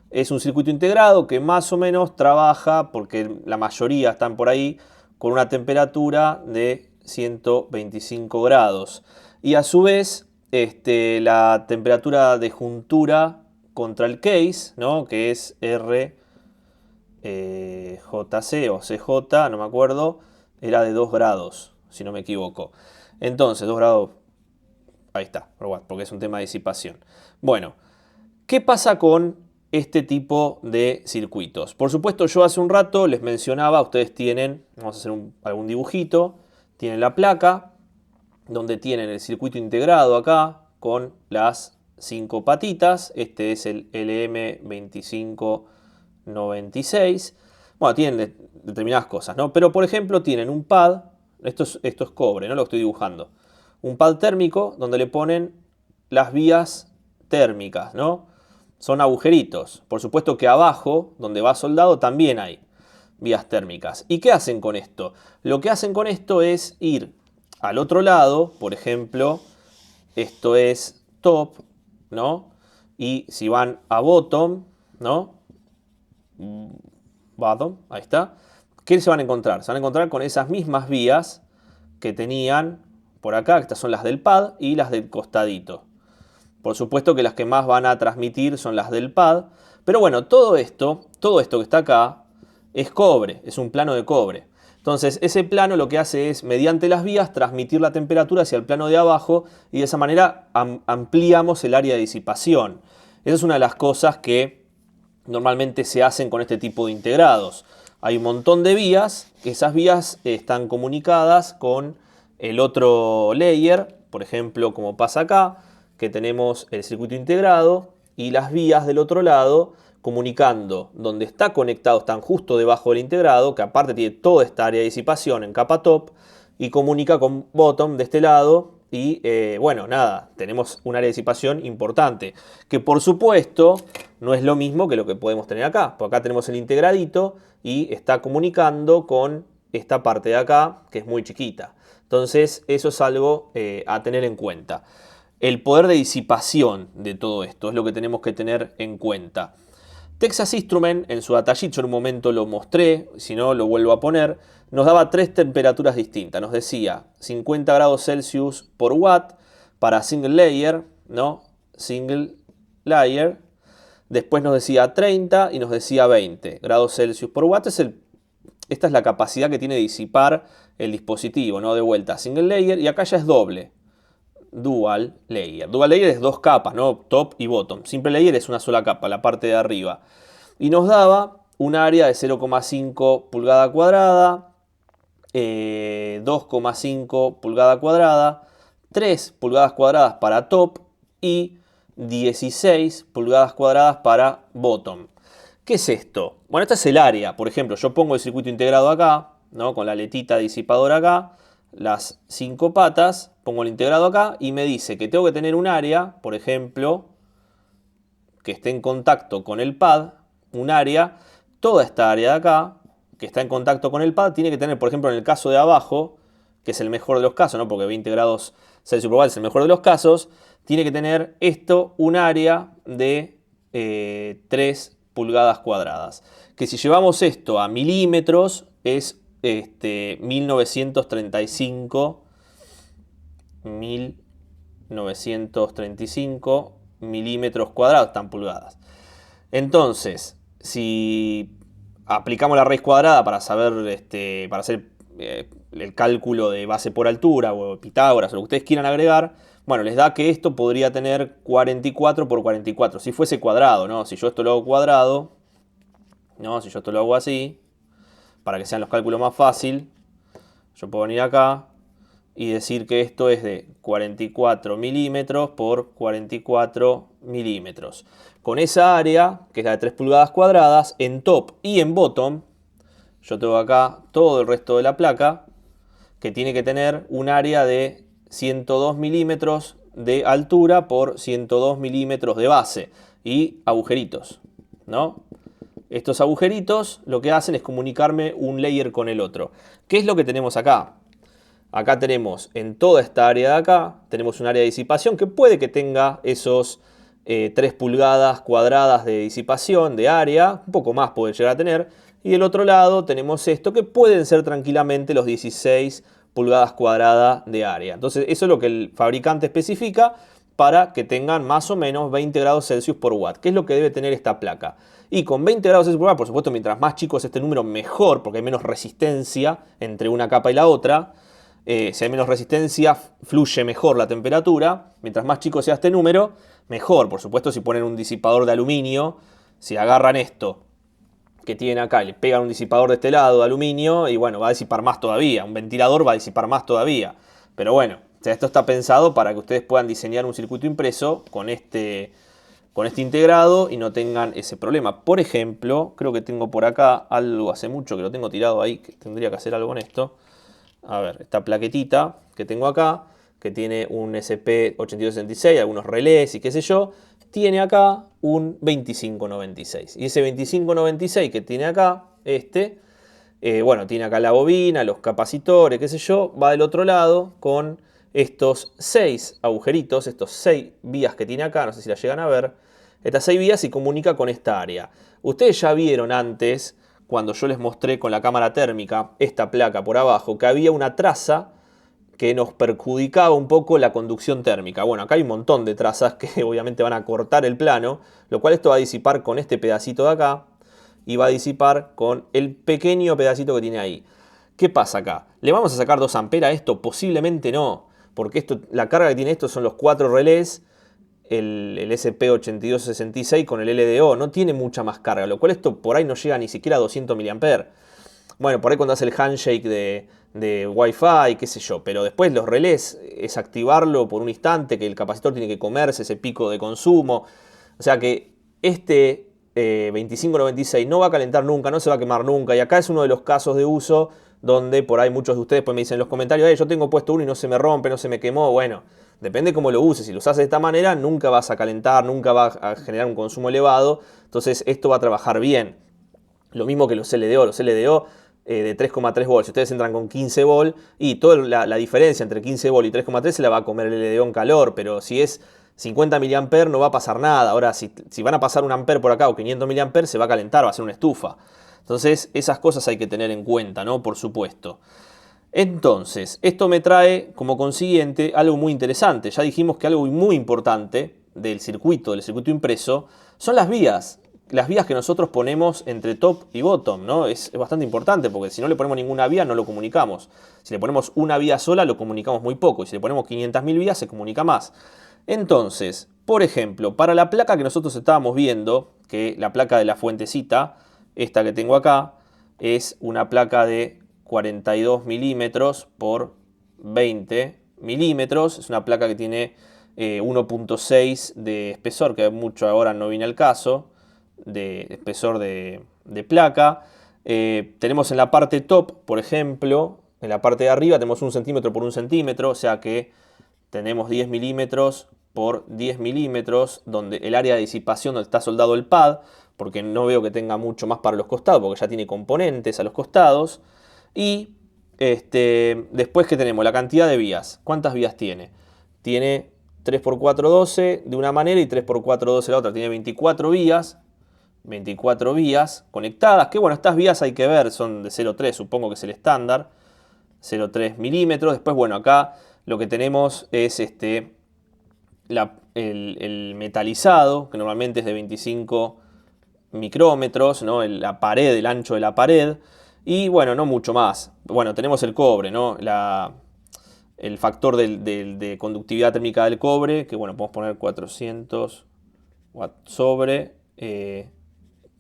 Es un circuito integrado que más o menos trabaja, porque la mayoría están por ahí, con una temperatura de 125 grados. Y a su vez, la temperatura de juntura contra el case, ¿no? Que es RJC o CJ, no me acuerdo, era de 2 grados, si no me equivoco. Entonces, 2 grados, ahí está, porque es un tema de disipación. Bueno, ¿qué pasa con este tipo de circuitos? Por supuesto, yo hace un rato les mencionaba, ustedes tienen, vamos a hacer algún dibujito, tienen la placa, donde tienen el circuito integrado acá, con las 5 patitas, este es el LM2596, bueno, tienen determinadas cosas, ¿no? Pero por ejemplo tienen un pad, Esto es cobre, no lo estoy dibujando. Un pad térmico donde le ponen las vías térmicas, ¿no? Son agujeritos. Por supuesto que abajo, donde va soldado, también hay vías térmicas. ¿Y qué hacen con esto? Lo que hacen con esto es ir al otro lado, por ejemplo, esto es top, ¿no? Y si van a bottom, ¿no? Bottom, ahí está. ¿Qué se van a encontrar? Se van a encontrar con esas mismas vías que tenían por acá, estas son las del pad y las del costadito. Por supuesto que las que más van a transmitir son las del pad. Pero bueno, todo esto que está acá, es cobre, es un plano de cobre. Entonces, ese plano lo que hace es, mediante las vías, transmitir la temperatura hacia el plano de abajo y de esa manera ampliamos el área de disipación. Esa es una de las cosas que normalmente se hacen con este tipo de integrados. Hay un montón de vías, que esas vías están comunicadas con el otro layer, por ejemplo, como pasa acá, que tenemos el circuito integrado y las vías del otro lado comunicando donde está conectado, están justo debajo del integrado, que aparte tiene toda esta área de disipación en capa top, y comunica con bottom de este lado. Y bueno, nada, tenemos un área de disipación importante, que por supuesto no es lo mismo que lo que podemos tener acá. Por acá tenemos el integradito y está comunicando con esta parte de acá, que es muy chiquita. Entonces eso es algo a tener en cuenta. El poder de disipación de todo esto es lo que tenemos que tener en cuenta. Texas Instruments, en su datasheet, yo en un momento lo mostré, si no lo vuelvo a poner, nos daba tres temperaturas distintas. Nos decía 50 grados Celsius por watt para single layer, ¿no? Single layer. Después nos decía 30 y nos decía 20 grados Celsius por watt. Esta es la capacidad que tiene de disipar el dispositivo, ¿no? De vuelta, single layer, y acá ya es doble. Dual layer. Dual layer es dos capas, ¿no? Top y bottom. Simple layer es una sola capa, la parte de arriba. Y nos daba un área de 0,5 pulgada cuadrada, 2,5 pulgada cuadrada, 3 pulgadas cuadradas para top y 16 pulgadas cuadradas para bottom. ¿Qué es esto? Bueno, este es el área. Por ejemplo, yo pongo el circuito integrado acá, ¿no? Con la aletita disipadora acá, las 5 patas, pongo el integrado acá y me dice que tengo que tener un área, por ejemplo, que esté en contacto con el pad, un área, toda esta área de acá, que está en contacto con el pad, tiene que tener, por ejemplo, en el caso de abajo, que es el mejor de los casos, ¿no? Porque 20 grados Celsius por watt es el mejor de los casos, tiene que tener esto un área de 3 pulgadas cuadradas. Que si llevamos esto a milímetros es 1935 milímetros cuadrados, tan pulgadas. Entonces, si aplicamos la raíz cuadrada para saber, para hacer el cálculo de base por altura o Pitágoras o lo que ustedes quieran agregar, bueno, les da que esto podría tener 44 por 44, si fuese cuadrado, ¿no? Si yo esto lo hago cuadrado, ¿no? Si yo esto lo hago así, para que sean los cálculos más fácil, yo puedo venir acá y decir que esto es de 44 milímetros por 44 milímetros. Con esa área, que es la de 3 pulgadas cuadradas, en top y en bottom, yo tengo acá todo el resto de la placa, que tiene que tener un área de 102 milímetros de altura por 102 milímetros de base y agujeritos, ¿no? Estos agujeritos lo que hacen es comunicarme un layer con el otro. ¿Qué es lo que tenemos acá? Acá tenemos en toda esta área de acá, tenemos un área de disipación que puede que tenga esos 3 pulgadas cuadradas de disipación, de área, un poco más puede llegar a tener. Y del otro lado tenemos esto que pueden ser tranquilamente los 16 pulgadas cuadradas de área. Entonces eso es lo que el fabricante especifica para que tengan más o menos 20 grados Celsius por watt, que es lo que debe tener esta placa. Y con 20 grados Celsius por watt, por supuesto, mientras más chico es este número, mejor, porque hay menos resistencia entre una capa y la otra. Si hay menos resistencia, fluye mejor la temperatura. Mientras más chico sea este número, mejor. Por supuesto, si ponen un disipador de aluminio, si agarran esto que tienen acá y le pegan un disipador de este lado de aluminio, y bueno, va a disipar más todavía. Un ventilador va a disipar más todavía. Pero bueno, o sea, esto está pensado para que ustedes puedan diseñar un circuito impreso con este integrado y no tengan ese problema. Por ejemplo, creo que tengo por acá algo, hace mucho que lo tengo tirado ahí, que tendría que hacer algo en esto. a ver, esta plaquetita que tengo acá, que tiene un SP8266, algunos relés y qué sé yo, tiene acá un 2596. Y ese 2596 que tiene acá, bueno, tiene acá la bobina, los capacitores, qué sé yo, va del otro lado con estos 6 agujeritos, estos 6 vías que tiene acá, no sé si la llegan a ver, estas 6 vías y comunica con esta área. Ustedes ya vieron antes, cuando yo les mostré con la cámara térmica esta placa por abajo, que había una traza que nos perjudicaba un poco la conducción térmica. Bueno, acá hay un montón de trazas que obviamente van a cortar el plano, lo cual esto va a disipar con este pedacito de acá y va a disipar con el pequeño pedacito que tiene ahí. ¿Qué pasa acá? ¿Le vamos a sacar 2 amperes a esto? Posiblemente no, porque la carga que tiene esto son los 4 relés, el SP8266 con el LDO, no tiene mucha más carga, lo cual esto por ahí no llega ni siquiera a 200 mA. Bueno, por ahí cuando hace el handshake de Wi-Fi, qué sé yo, pero después los relés es activarlo por un instante, que el capacitor tiene que comerse ese pico de consumo. O sea que este 2596 no va a calentar nunca, no se va a quemar nunca. Y acá es uno de los casos de uso donde por ahí muchos de ustedes pues me dicen en los comentarios, yo tengo puesto uno y no se me rompe, no se me quemó. Bueno, depende cómo lo uses. Si lo usas de esta manera, nunca vas a calentar, nunca va a generar un consumo elevado. Entonces esto va a trabajar bien. Lo mismo que los LDO de 3,3 volts. Si ustedes entran con 15 volts y toda la diferencia entre 15 volts y 3,3 se la va a comer el LDO en calor, pero si es 50 mA no va a pasar nada. Ahora, si van a pasar un ampere por acá o 500 mA, se va a calentar, va a ser una estufa. Entonces, esas cosas hay que tener en cuenta, ¿no? Por supuesto. Entonces, esto me trae como consiguiente algo muy interesante. Ya dijimos que algo muy importante del circuito impreso, son las vías. Las vías que nosotros ponemos entre top y bottom, ¿no? Es bastante importante porque si no le ponemos ninguna vía no lo comunicamos. Si le ponemos una vía sola lo comunicamos muy poco y si le ponemos 500.000 vías se comunica más. Entonces, por ejemplo, para la placa que nosotros estábamos viendo, que la placa de la fuentecita, esta que tengo acá, es una placa de 42 milímetros por 20 milímetros. Es una placa que tiene 1.6 de espesor, que mucho ahora no viene al caso, de espesor de placa. Tenemos en la parte top, por ejemplo, en la parte de arriba tenemos 1 centímetro por 1 centímetro, o sea que tenemos 10 milímetros por 10 milímetros, donde el área de disipación donde está soldado el pad, porque no veo que tenga mucho más para los costados, porque ya tiene componentes a los costados. Y después que tenemos la cantidad de vías. ¿Cuántas vías tiene? Tiene 3x4, 12 de una manera y 3x4, 12 de la otra. Tiene 24 vías. 24 vías conectadas. Que bueno, estas vías hay que ver, son de 0,3, supongo que es el estándar. 0,3 milímetros. Después, bueno, acá lo que tenemos es el metalizado, que normalmente es de 25 micrómetros, ¿no? La pared, el ancho de la pared. Y bueno, no mucho más. Bueno, tenemos el cobre, ¿no? El factor de conductividad térmica del cobre, que bueno, podemos poner 400 watts sobre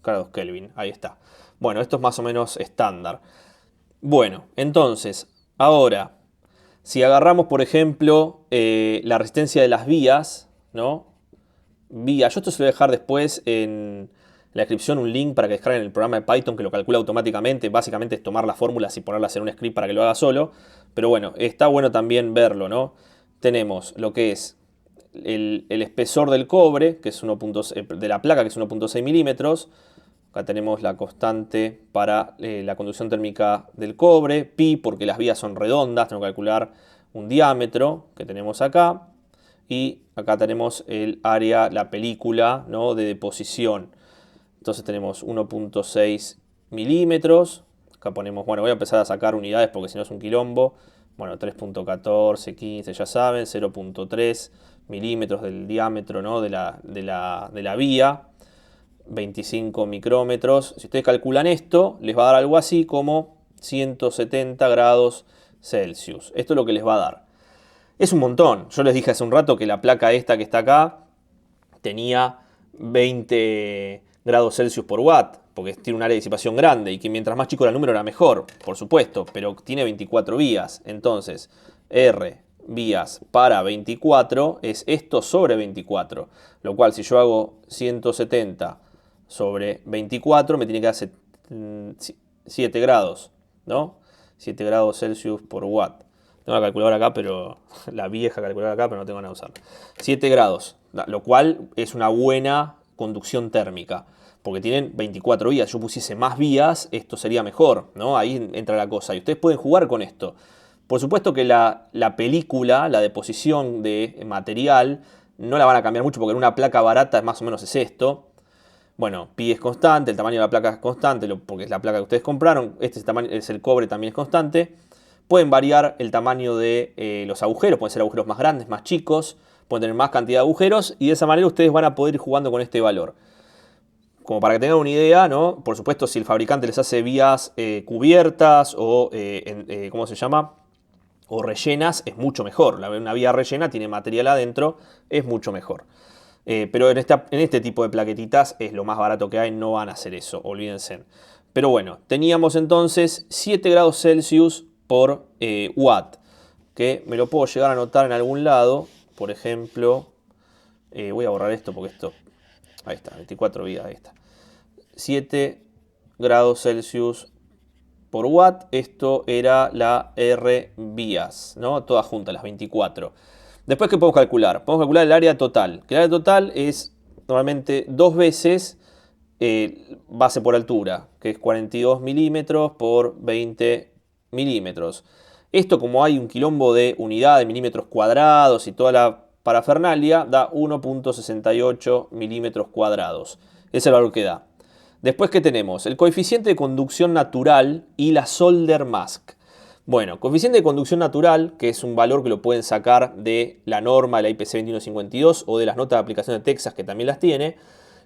grados Kelvin. Ahí está. Bueno, esto es más o menos estándar. Bueno, entonces, ahora, si agarramos, por ejemplo, la resistencia de las vías, ¿no? Yo esto se lo voy a dejar después en la descripción un link para que descarguen el programa de Python que lo calcula automáticamente. Básicamente es tomar las fórmulas y ponerlas en un script para que lo haga solo. Pero bueno, está bueno también verlo, ¿no? Tenemos lo que es el espesor del cobre, que es de la placa, que es 1.6 milímetros. Acá tenemos la constante para la conducción térmica del cobre, pi, porque las vías son redondas, tengo que calcular un diámetro que tenemos acá. Y acá tenemos el área, la película, ¿no? De deposición. Entonces tenemos 1.6 milímetros. Acá ponemos, bueno, voy a empezar a sacar unidades porque si no es un quilombo. Bueno, 3.14, 15, ya saben, 0.3 milímetros del diámetro, ¿no? de la vía. 25 micrómetros. Si ustedes calculan esto, les va a dar algo así como 170 grados Celsius. Esto es lo que les va a dar. Es un montón. Yo les dije hace un rato que la placa esta que está acá tenía 20 grados Celsius por watt, porque tiene un área de disipación grande y que mientras más chico era el número era mejor, por supuesto, pero tiene 24 vías. Entonces, R vías para 24 es esto sobre 24, lo cual si yo hago 170 sobre 24 me tiene que dar 7 grados, ¿no? 7 grados Celsius por watt. Tengo la calculadora acá, pero la vieja calculadora acá, pero no tengo ganas de usarla. 7 grados, lo cual es una buena conducción térmica, porque tienen 24 vías. Yo pusiese más vías, esto sería mejor, ¿no? Ahí entra la cosa. Y ustedes pueden jugar con esto. Por supuesto que la película, la deposición de material, no la van a cambiar mucho, porque en una placa barata más o menos es esto. Bueno, pi es constante, el tamaño de la placa es constante, porque es la placa que ustedes compraron. Este tamaño es el cobre, también es constante. Pueden variar el tamaño de los agujeros, pueden ser agujeros más grandes, más chicos, pueden tener más cantidad de agujeros y de esa manera ustedes van a poder ir jugando con este valor. Como para que tengan una idea, ¿no? Por supuesto, si el fabricante les hace vías cubiertas o, ¿cómo se llama? O rellenas, es mucho mejor. Una vía rellena tiene material adentro, es mucho mejor. Pero en este tipo de plaquetitas es lo más barato que hay, no van a hacer eso, olvídense. Pero bueno, teníamos entonces 7 grados Celsius por watt, que me lo puedo llegar a anotar en algún lado. Por ejemplo, voy a borrar esto porque esto, ahí está, 24 vías, ahí está. 7 grados Celsius por watt, esto era la R vías, ¿no? Todas juntas, las 24. Después, ¿qué podemos calcular? Podemos calcular el área total. Que el área total es normalmente 2 veces base por altura, que es 42 milímetros por 20 milímetros. Esto, como hay un quilombo de unidad de milímetros cuadrados y toda la parafernalia, da 1,68 milímetros cuadrados. Ese es el valor que da. Después, ¿qué tenemos? El coeficiente de conducción natural y la solder mask. Bueno, coeficiente de conducción natural, que es un valor que lo pueden sacar de la norma de la IPC 2152 o de las notas de aplicación de Texas, que también las tiene.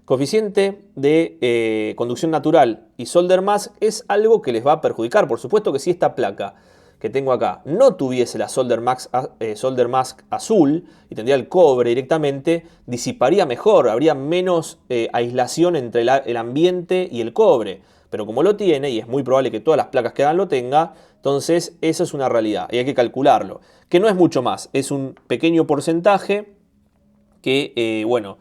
Coeficiente de conducción natural y solder mask es algo que les va a perjudicar. Por supuesto que si esta placa que tengo acá no tuviese la solder mask azul y tendría el cobre directamente, disiparía mejor, habría menos aislación entre el ambiente y el cobre. Pero como lo tiene, y es muy probable que todas las placas que hagan lo tenga, entonces eso es una realidad y hay que calcularlo. Que no es mucho más, es un pequeño porcentaje que, bueno,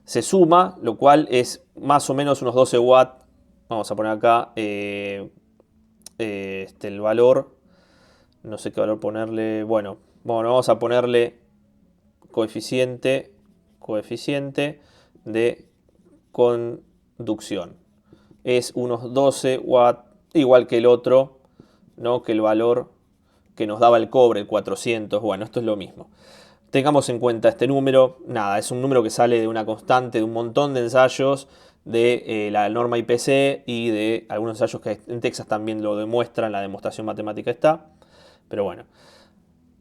se suma, lo cual es más o menos unos 12 watts. Vamos a poner acá el valor. No sé qué valor ponerle. Bueno, vamos a ponerle coeficiente de conducción. Es unos 12 watts, igual que el otro, ¿no? Que el valor que nos daba el cobre, el 400. Bueno, esto es lo mismo. Tengamos en cuenta este número. Nada, es un número que sale de una constante, de un montón de ensayos de la norma IPC y de algunos ensayos que en Texas también lo demuestran, la demostración matemática está. Pero bueno.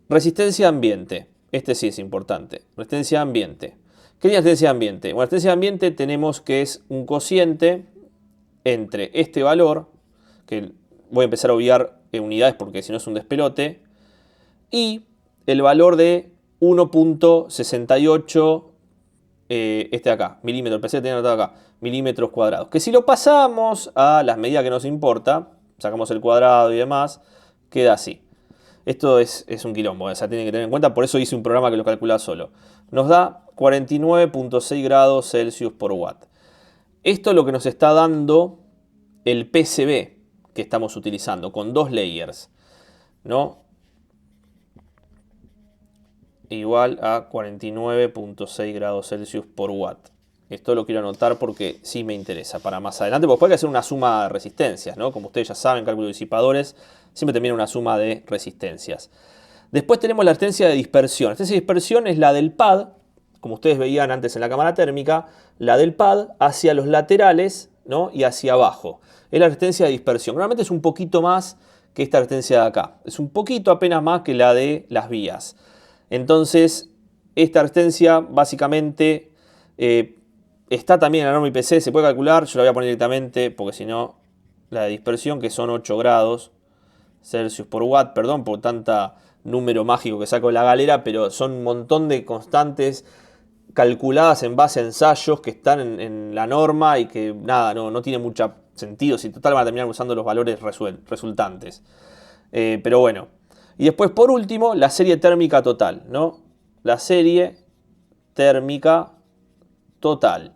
Resistencia ambiente. Este sí es importante. Resistencia ambiente. ¿Qué es resistencia ambiente? Bueno, resistencia ambiente tenemos que es un cociente entre este valor, que voy a empezar a obviar unidades porque si no es un despelote, y el valor de 1,68 este de acá, milímetros, empecé a tener anotado acá, milímetros cuadrados. Que si lo pasamos a las medidas que nos importa, sacamos el cuadrado y demás, queda así. Esto es un quilombo, o sea, tienen que tener en cuenta, por eso hice un programa que lo calcula solo. Nos da 49,6 grados Celsius por watt. Esto es lo que nos está dando el PCB que estamos utilizando, con 2 layers, ¿no? Igual a 49,6 grados Celsius por watt. Esto lo quiero anotar porque sí me interesa para más adelante, porque puede hacer una suma de resistencias, ¿no? Como ustedes ya saben, cálculo de disipadores, siempre termina una suma de resistencias. Después tenemos la resistencia de dispersión. La resistencia de dispersión es la del pad, como ustedes veían antes en la cámara térmica, la del pad hacia los laterales, ¿no? Y hacia abajo. Es la resistencia de dispersión. Normalmente es un poquito más que esta resistencia de acá. Es un poquito apenas más que la de las vías. Entonces, esta resistencia básicamente está también en la norma IPC, se puede calcular, yo la voy a poner directamente porque si no, la de dispersión, que son 8 grados Celsius por watt, perdón por tanta número mágico que saco de la galera, pero son un montón de constantes calculadas en base a ensayos que están en la norma y que nada, no tiene mucho sentido, si total van a terminar usando los valores resultantes. Pero bueno. Y después, por último, la serie térmica total, ¿no? La serie térmica total,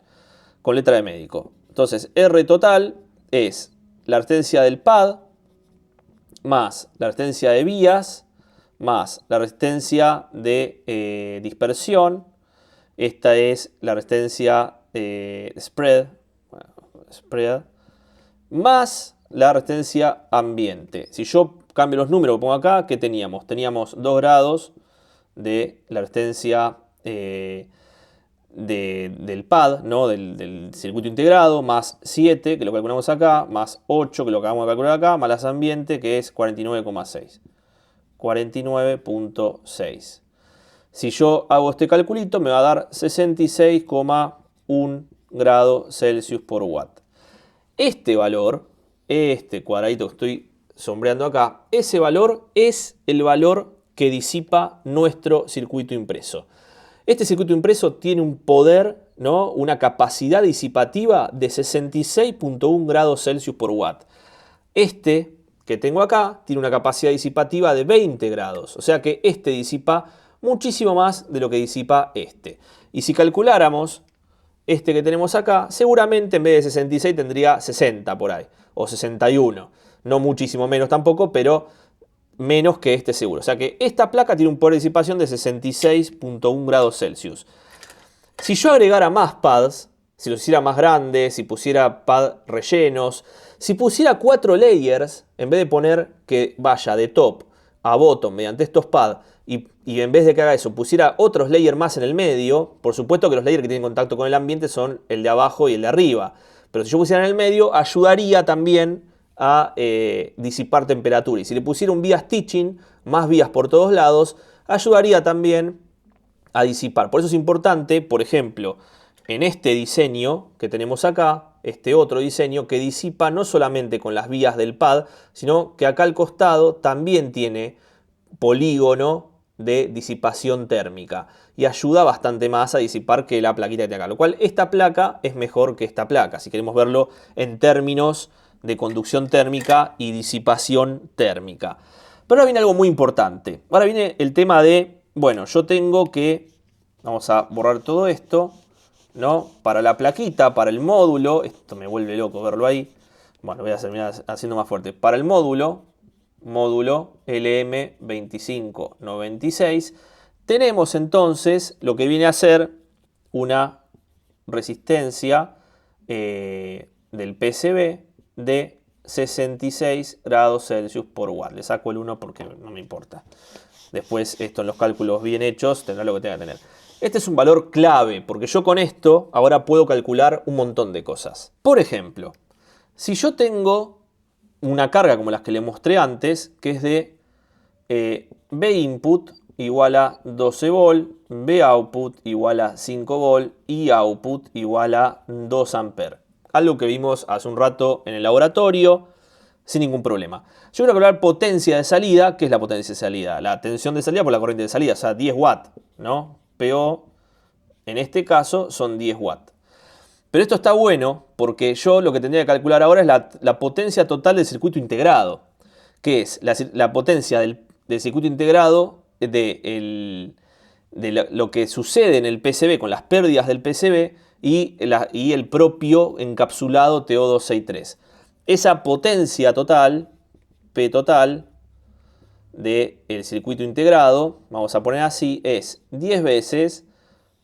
con letra de médico. Entonces, R total es la resistencia del pad, más la resistencia de vías, más la resistencia de dispersión. Esta es la resistencia spread, más la resistencia ambiente. Si yo cambio los números que pongo acá, ¿qué teníamos? Teníamos 2 grados de la resistencia del pad, ¿no? del circuito integrado, más 7, que lo calculamos acá, más 8, que lo acabamos de calcular acá, más las ambiente, que es 49,6. 49,6. Si yo hago este calculito, me va a dar 66,1 grados Celsius por watt. Este valor, este cuadradito que estoy sombreando acá, ese valor es el valor que disipa nuestro circuito impreso. Este circuito impreso tiene un poder, ¿no? Una capacidad disipativa de 66,1 grados Celsius por watt. Este que tengo acá tiene una capacidad disipativa de 20 grados. O sea que este disipa muchísimo más de lo que disipa este. Y si calculáramos este que tenemos acá, seguramente en vez de 66 tendría 60 por ahí. O 61. No muchísimo menos tampoco, pero menos que este seguro. O sea que esta placa tiene un poder de disipación de 66,1 grados Celsius. Si yo agregara más pads, si los hiciera más grandes, si pusiera pad rellenos, si pusiera 4 layers, en vez de poner que vaya de top a bottom mediante estos pads, y en vez de que haga eso, pusiera otros layers más en el medio, por supuesto que los layers que tienen contacto con el ambiente son el de abajo y el de arriba. Pero si yo pusiera en el medio, ayudaría también a disipar temperatura. Y si le pusiera un vía stitching, más vías por todos lados, ayudaría también a disipar. Por eso es importante, por ejemplo, en este diseño que tenemos acá, este otro diseño que disipa no solamente con las vías del pad, sino que acá al costado también tiene polígono de disipación térmica y ayuda bastante más a disipar que la plaquita que tiene acá, lo cual esta placa es mejor que esta placa, si queremos verlo en términos de conducción térmica y disipación térmica. Pero ahora viene algo muy importante. Ahora viene el tema de, bueno, yo tengo que, vamos a borrar todo esto, ¿no? Para la plaquita, para el módulo, esto me vuelve loco verlo ahí. Bueno, voy a terminar haciendo más fuerte. Para el módulo LM2596, tenemos entonces lo que viene a ser una resistencia del PCB de 66 grados Celsius por watt. Le saco el 1 porque no me importa. Después esto en los cálculos bien hechos tendrá lo que tenga que tener. Este es un valor clave porque yo con esto ahora puedo calcular un montón de cosas. Por ejemplo, si yo tengo una carga como las que le mostré antes, que es de B input igual a 12 volt, B output igual a 5 volt y output igual a 2 amperes. Algo que vimos hace un rato en el laboratorio sin ningún problema. Yo voy a calcular potencia de salida. ¿Qué es la potencia de salida? La tensión de salida por la corriente de salida, o sea, 10 watts, ¿no? PO en este caso son 10 watts. Pero esto está bueno porque yo lo que tendría que calcular ahora es la potencia total del circuito integrado, que es la potencia del circuito integrado de lo que sucede en el PCB con las pérdidas del PCB y el propio encapsulado TO263. Esa potencia total, P total, del circuito integrado, vamos a poner así, es 10 veces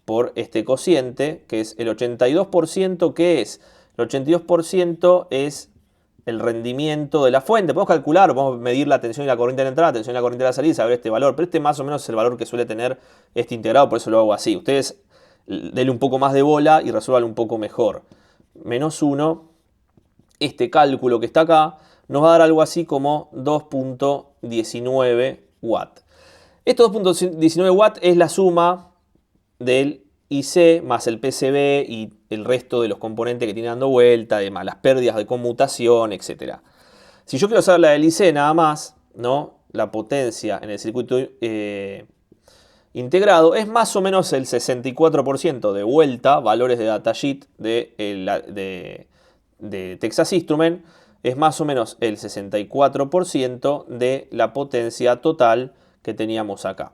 por este cociente, que es el 82%, ¿qué es? El 82% es el rendimiento de la fuente. Podemos calcular, podemos medir la tensión y la corriente de la entrada, la tensión y la corriente de la salida y saber este valor, pero este más o menos es el valor que suele tener este integrado, por eso lo hago así. Ustedes denle un poco más de bola y resuelvan un poco mejor. Menos 1, este cálculo que está acá, nos va a dar algo así como 2,19 watts. Estos 2,19 watts es la suma del IC más el PCB y el resto de los componentes que tiene dando vuelta, además las pérdidas de conmutación, etc. Si yo quiero saber la del IC nada más, ¿no? La potencia en el circuito integrado es más o menos el 64% de vuelta, valores de datasheet de Texas Instruments, es más o menos el 64% de la potencia total que teníamos acá.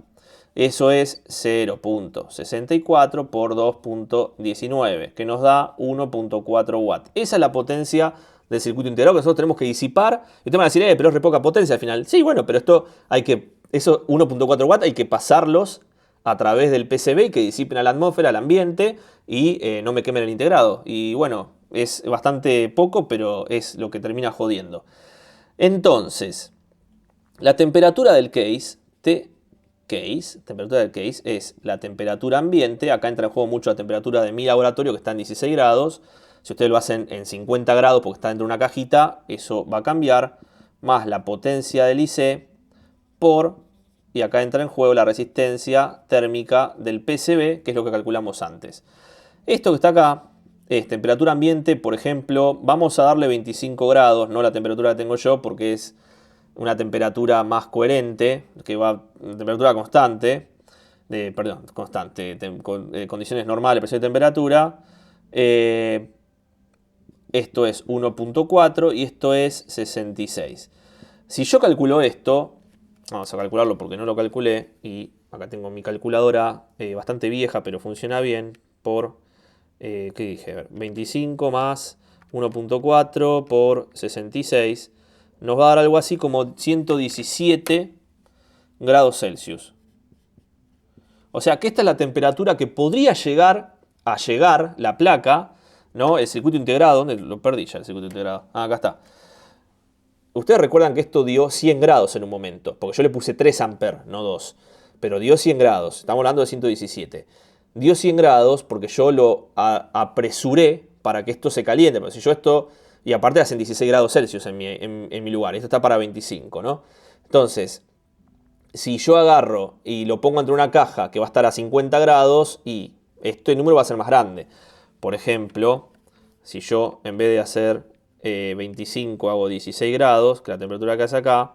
Eso es 0,64 por 2,19, que nos da 1,4 watts. Esa es la potencia del circuito integrado que nosotros tenemos que disipar. Y ustedes van a decir, pero es re poca potencia al final. Sí, bueno, pero esto hay que, esos 1.4 watts hay que pasarlos a través del PCB y que disipen a la atmósfera, al ambiente y no me quemen el integrado. Y bueno, es bastante poco, pero es lo que termina jodiendo. Entonces, la temperatura del case, temperatura del case es la temperatura ambiente. Acá entra en juego mucho la temperatura de mi laboratorio, que está en 16 grados. Si ustedes lo hacen en 50 grados porque está dentro de una cajita, eso va a cambiar. Más la potencia del IC por, y acá entra en juego la resistencia térmica del PCB, que es lo que calculamos antes. Esto que está acá es temperatura ambiente, por ejemplo, vamos a darle 25 grados, no la temperatura que tengo yo, porque es una temperatura más coherente, que va temperatura constante, condiciones normales, presión y temperatura. Esto es 1.4 y esto es 66. Si yo calculo esto, vamos a calcularlo porque no lo calculé, y acá tengo mi calculadora bastante vieja, pero funciona bien, por, ¿qué dije? A ver, 25 más 1.4 por 66, nos va a dar algo así como 117 grados Celsius. O sea que esta es la temperatura que podría llegar a llegar la placa, ¿no? El circuito integrado, ¿dónde lo perdí ya el circuito integrado? Ah, acá está. Ustedes recuerdan que esto dio 100 grados en un momento, porque yo le puse 3 amperes, no 2. Pero dio 100 grados, estamos hablando de 117. Dio 100 grados porque yo lo apresuré para que esto se caliente. Pero si yo esto, y aparte hacen 16 grados Celsius en mi lugar, esto está para 25, ¿no? Entonces, si yo agarro y lo pongo entre una caja que va a estar a 50 grados, y este número va a ser más grande. Por ejemplo, si yo en vez de hacer 25 hago 16 grados, que la temperatura que hace acá,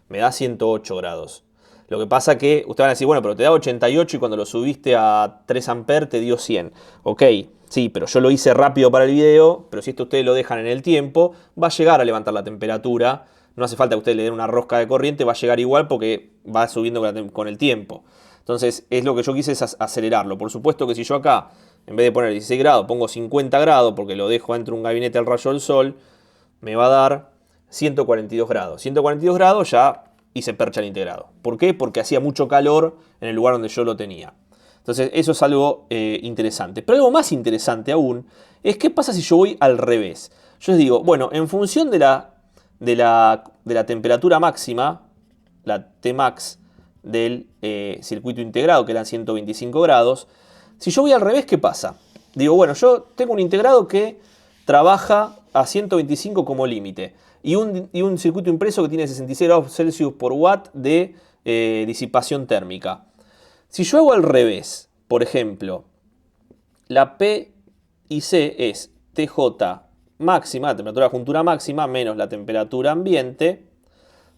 me da 108 grados. Lo que pasa que ustedes van a decir, bueno, pero te da 88 y cuando lo subiste a 3 amperes te dio 100. Ok, sí, pero yo lo hice rápido para el video, pero si esto ustedes lo dejan en el tiempo, va a llegar a levantar la temperatura. No hace falta que ustedes le den una rosca de corriente, va a llegar igual porque va subiendo con el tiempo. Entonces, es lo que yo quise es acelerarlo. Por supuesto que si yo acá, en vez de poner 16 grados, pongo 50 grados porque lo dejo dentro de un gabinete al rayo del sol, me va a dar 142 grados. 142 grados ya hice percha al integrado. ¿Por qué? Porque hacía mucho calor en el lugar donde yo lo tenía. Entonces eso es algo interesante. Pero algo más interesante aún es qué pasa si yo voy al revés. Yo les digo, bueno, en función de la temperatura máxima, la Tmax del circuito integrado, que eran 125 grados, si yo voy al revés, ¿qué pasa? Digo, bueno, yo tengo un integrado que trabaja a 125 como límite y un circuito impreso que tiene 66 grados Celsius por watt de disipación térmica. Si yo hago al revés, por ejemplo, la P y C es TJ máxima, la temperatura de juntura máxima, menos la temperatura ambiente,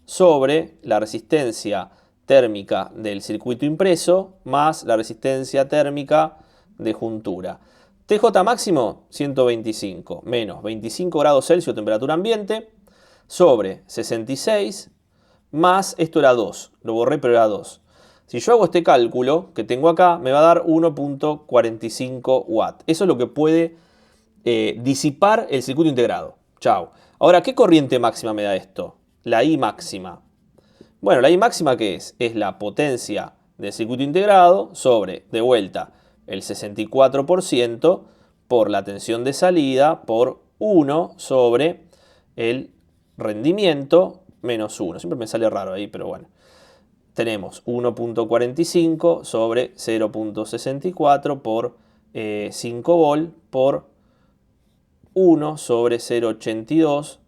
sobre la resistencia térmica del circuito impreso, más la resistencia térmica de juntura. TJ máximo 125 menos 25 grados Celsius temperatura ambiente sobre 66 más, esto era 2, lo borré pero era 2. Si yo hago este cálculo que tengo acá, me va a dar 1.45 watts. Eso es lo que puede disipar el circuito integrado. Chao. Ahora, ¿qué corriente máxima me da esto? La I máxima. Bueno, la I máxima, ¿qué es? Es la potencia del circuito integrado sobre, de vuelta, el 64% por la tensión de salida por 1 sobre el rendimiento menos 1. Siempre me sale raro ahí, pero bueno. Tenemos 1.45 sobre 0.64 por 5 volt por 1 sobre 0.82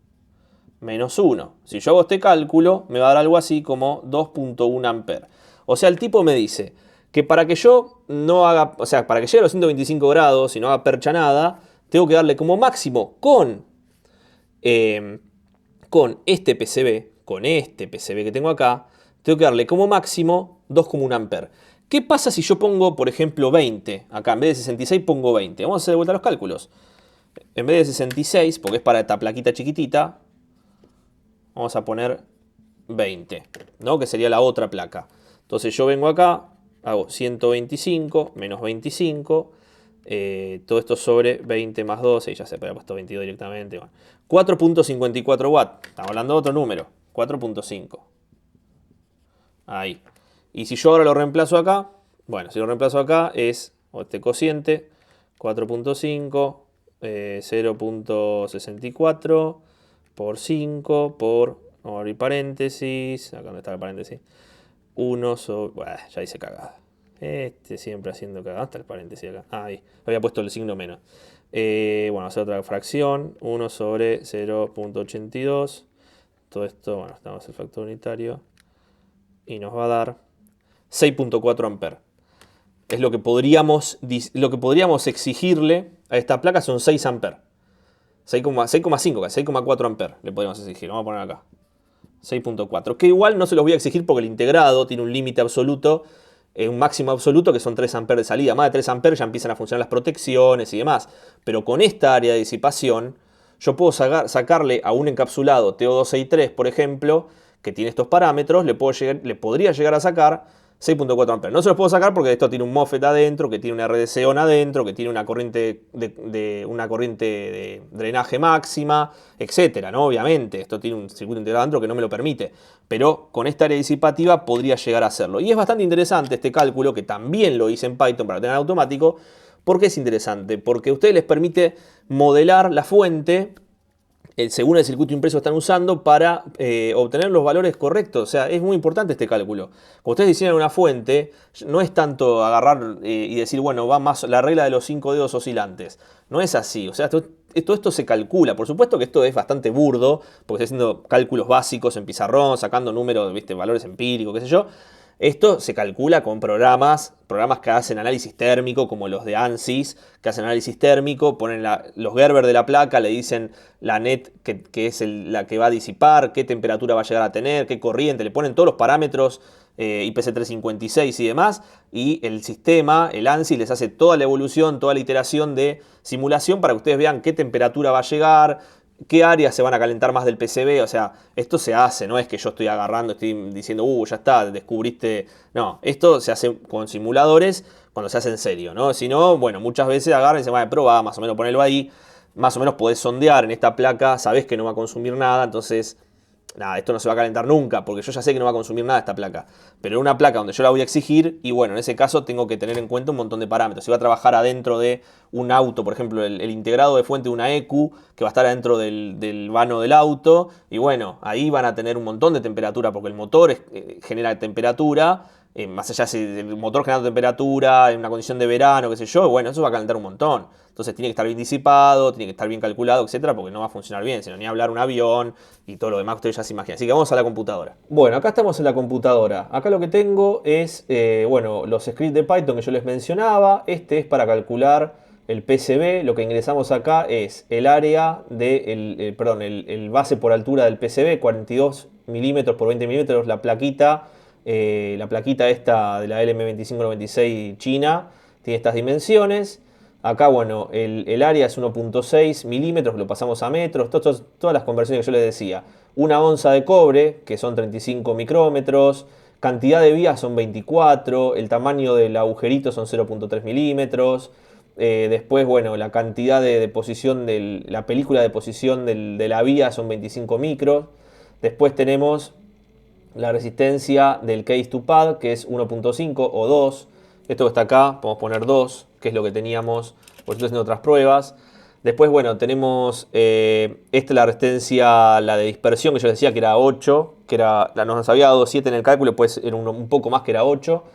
menos 1. Si yo hago este cálculo, me va a dar algo así como 2.1 amperes. O sea, el tipo me dice que para que yo no haga, o sea, para que llegue a los 125 grados y no haga percha nada, tengo que darle como máximo con este PCB que tengo acá, tengo que darle como máximo 2,1 amperes. ¿Qué pasa si yo pongo, por ejemplo, 20? Acá en vez de 66 pongo 20. Vamos a hacer de vuelta los cálculos. En vez de 66, porque es para esta plaquita chiquitita, vamos a poner 20, ¿no? Que sería la otra placa. Entonces yo vengo acá, hago 125 menos 25, Todo esto sobre 20 más 12, y ya se había puesto 22 directamente. Bueno. 4.54 watts, estamos hablando de otro número, 4.5. Ahí. Y si yo ahora lo reemplazo acá, bueno, si lo reemplazo acá es este cociente, 4.5, 0.64 por 5 por, vamos a abrir paréntesis, acá donde está el paréntesis, 1 sobre, bueno, ya hice cagada. Siempre haciendo cagada, hasta el paréntesis acá, ahí, había puesto el signo menos. Bueno, hacer otra fracción, 1 sobre 0.82, todo esto, bueno, estamos en el factor unitario, y nos va a dar 6.4 amperes. Es lo que podríamos exigirle a esta placa, son 6 amperes. 6,5, 6,4 amperes le podríamos exigir. Vamos a poner acá. 6.4. Que igual no se los voy a exigir porque el integrado tiene un límite absoluto, un máximo absoluto que son 3 amperes de salida. Más de 3 amperes ya empiezan a funcionar las protecciones y demás. Pero con esta área de disipación, yo puedo sacarle a un encapsulado TO263, por ejemplo, que tiene estos parámetros, le podría llegar a sacar 6.4 amperes. No se los puedo sacar porque esto tiene un MOSFET adentro, que tiene una RDC-ON adentro, que tiene una corriente de drenaje máxima, etcétera, ¿no? Obviamente, esto tiene un circuito integrado adentro que no me lo permite. Pero con esta área disipativa podría llegar a hacerlo. Y es bastante interesante este cálculo, que también lo hice en Python para tener automático. ¿Por qué es interesante? Porque a ustedes les permite modelar la fuente según el circuito impreso que están usando para obtener los valores correctos. O sea, es muy importante este cálculo. Cuando ustedes diseñan una fuente, no es tanto agarrar y decir, bueno, va más la regla de los 5 dedos oscilantes. No es así. O sea, todo esto se calcula. Por supuesto que esto es bastante burdo, porque estoy haciendo cálculos básicos en pizarrón, sacando números, ¿viste? Valores empíricos, qué sé yo. Esto se calcula con programas que hacen análisis térmico, como los de ANSYS, que hacen análisis térmico, ponen los Gerber de la placa, le dicen la net, que es la que va a disipar, qué temperatura va a llegar a tener, qué corriente, le ponen todos los parámetros IPC356 y demás, y el sistema, el ANSYS, les hace toda la evolución, toda la iteración de simulación para que ustedes vean qué temperatura va a llegar, qué áreas se van a calentar más del PCB. O sea, esto se hace, no es que yo estoy agarrando, estoy diciendo, ya está, descubriste. No, esto se hace con simuladores cuando se hace en serio, ¿no? Si no, bueno, muchas veces agarran y dicen, vale, probá, más o menos ponelo ahí, más o menos podés sondear en esta placa, sabés que no va a consumir nada, entonces, nada, esto no se va a calentar nunca, porque yo ya sé que no va a consumir nada esta placa. Pero en una placa donde yo la voy a exigir, y bueno, en ese caso tengo que tener en cuenta un montón de parámetros. Si va a trabajar adentro de un auto, por ejemplo, el integrado de fuente de una EQ, que va a estar adentro del vano del auto, y bueno, ahí van a tener un montón de temperatura, porque el motor genera temperatura, más allá del motor generando temperatura, en una condición de verano, qué sé yo, bueno, eso va a calentar un montón. Entonces tiene que estar bien disipado, tiene que estar bien calculado, etcétera, porque no va a funcionar bien, sino ni hablar un avión y todo lo demás que ustedes ya se imaginan. Así que vamos a la computadora. Bueno, acá estamos en la computadora. Acá lo que tengo es, bueno, los scripts de Python que yo les mencionaba. Este es para calcular el PCB. Lo que ingresamos acá es el área el base por altura del PCB, 42 milímetros por 20 milímetros, la plaquita esta de la LM2596 China, tiene estas dimensiones. Acá, bueno, el área es 1.6 milímetros, lo pasamos a metros, todas las conversiones que yo les decía. Una onza de cobre, que son 35 micrómetros, cantidad de vías son 24, el tamaño del agujerito son 0.3 milímetros. Después, bueno, la cantidad de posición la película de posición de la vía son 25 micros. Después tenemos la resistencia del case to pad, que es 1.5 o 2. Esto que está acá, podemos poner 2, que es lo que teníamos, por estoy haciendo otras pruebas. Después, bueno, tenemos esta es la resistencia, la de dispersión, que yo decía que era 8, nos había dado 7 en el cálculo, pues era un poco más que era 8.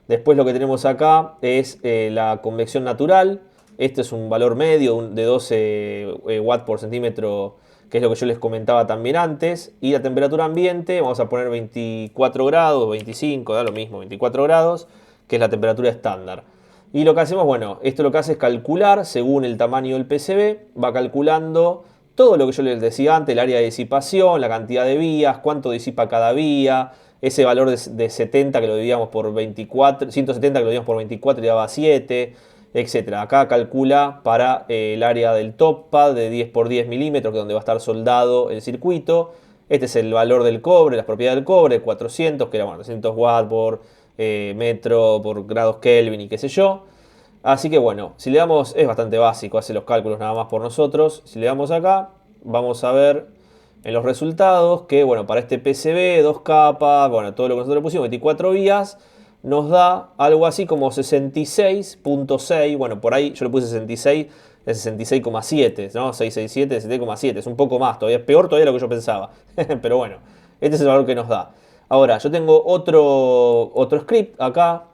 Después lo que tenemos acá es la convección natural. Este es un valor medio de 12 watts por centímetro, que es lo que yo les comentaba también antes. Y la temperatura ambiente, vamos a poner 24 grados, 25, da lo mismo, 24 grados, que es la temperatura estándar. Y lo que hacemos, bueno, esto lo que hace es calcular, según el tamaño del PCB, va calculando todo lo que yo les decía antes, el área de disipación, la cantidad de vías, cuánto disipa cada vía, ese valor de 70 que lo dividíamos por 24, 170 que lo dividíamos por 24 y daba 7, etc. Acá calcula para el área del top pad de 10 por 10 milímetros, que es donde va a estar soldado el circuito. Este es el valor del cobre, las propiedades del cobre, 400, que era bueno, 300 watts por metro, por grados Kelvin y qué sé yo. Así que bueno, si le damos, es bastante básico, hace los cálculos nada más por nosotros. Si le damos acá, vamos a ver en los resultados que, bueno, para este PCB, 2 capas, bueno, todo lo que nosotros le pusimos, 24 vías, nos da algo así como 66.6. Bueno, por ahí yo le puse 66, es 66,7, ¿no? 667, 66,7, es un poco más, todavía es peor todavía de lo que yo pensaba. Pero bueno, este es el valor que nos da. Ahora, yo tengo otro script acá.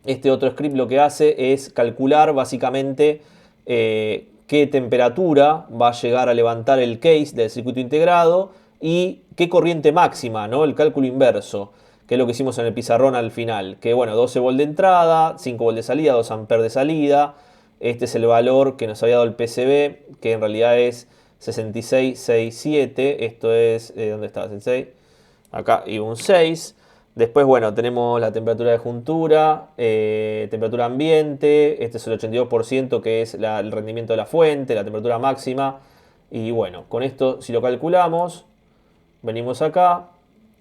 Este otro script lo que hace es calcular básicamente qué temperatura va a llegar a levantar el case del circuito integrado y qué corriente máxima, ¿no? El cálculo inverso, que es lo que hicimos en el pizarrón al final. Que bueno, 12 volt de entrada, 5 volt de salida, 2 amperes de salida. Este es el valor que nos había dado el PCB, que en realidad es 6667. Esto es, ¿dónde está? 66. Acá y un 6. Después, bueno, tenemos la temperatura de juntura, temperatura ambiente, este es el 82% que es el rendimiento de la fuente, la temperatura máxima. Y bueno, con esto si lo calculamos, venimos acá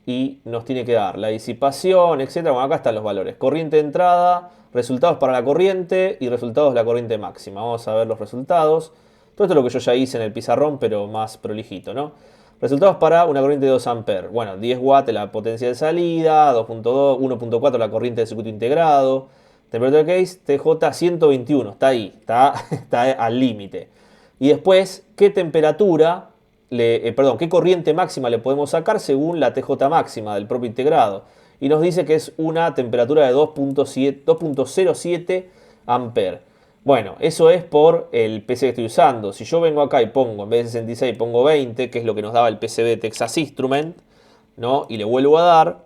y nos tiene que dar la disipación, etc. Bueno, acá están los valores. Corriente de entrada, resultados para la corriente y resultados de la corriente máxima. Vamos a ver los resultados. Todo esto es lo que yo ya hice en el pizarrón, pero más prolijito, ¿no? Resultados para una corriente de 2 amperes. Bueno, 10 watts la potencia de salida, 2.2, 1.4 la corriente de circuito integrado. Temperatura de case, TJ 121. Está ahí, está al límite. Y después, ¿qué temperatura, qué corriente máxima le podemos sacar según la TJ máxima del propio integrado? Y nos dice que es una temperatura de 2.07 amperes. Bueno, eso es por el PCB que estoy usando. Si yo vengo acá y pongo, en vez de 66, pongo 20, que es lo que nos daba el PCB de Texas Instrument, ¿no? Y le vuelvo a dar,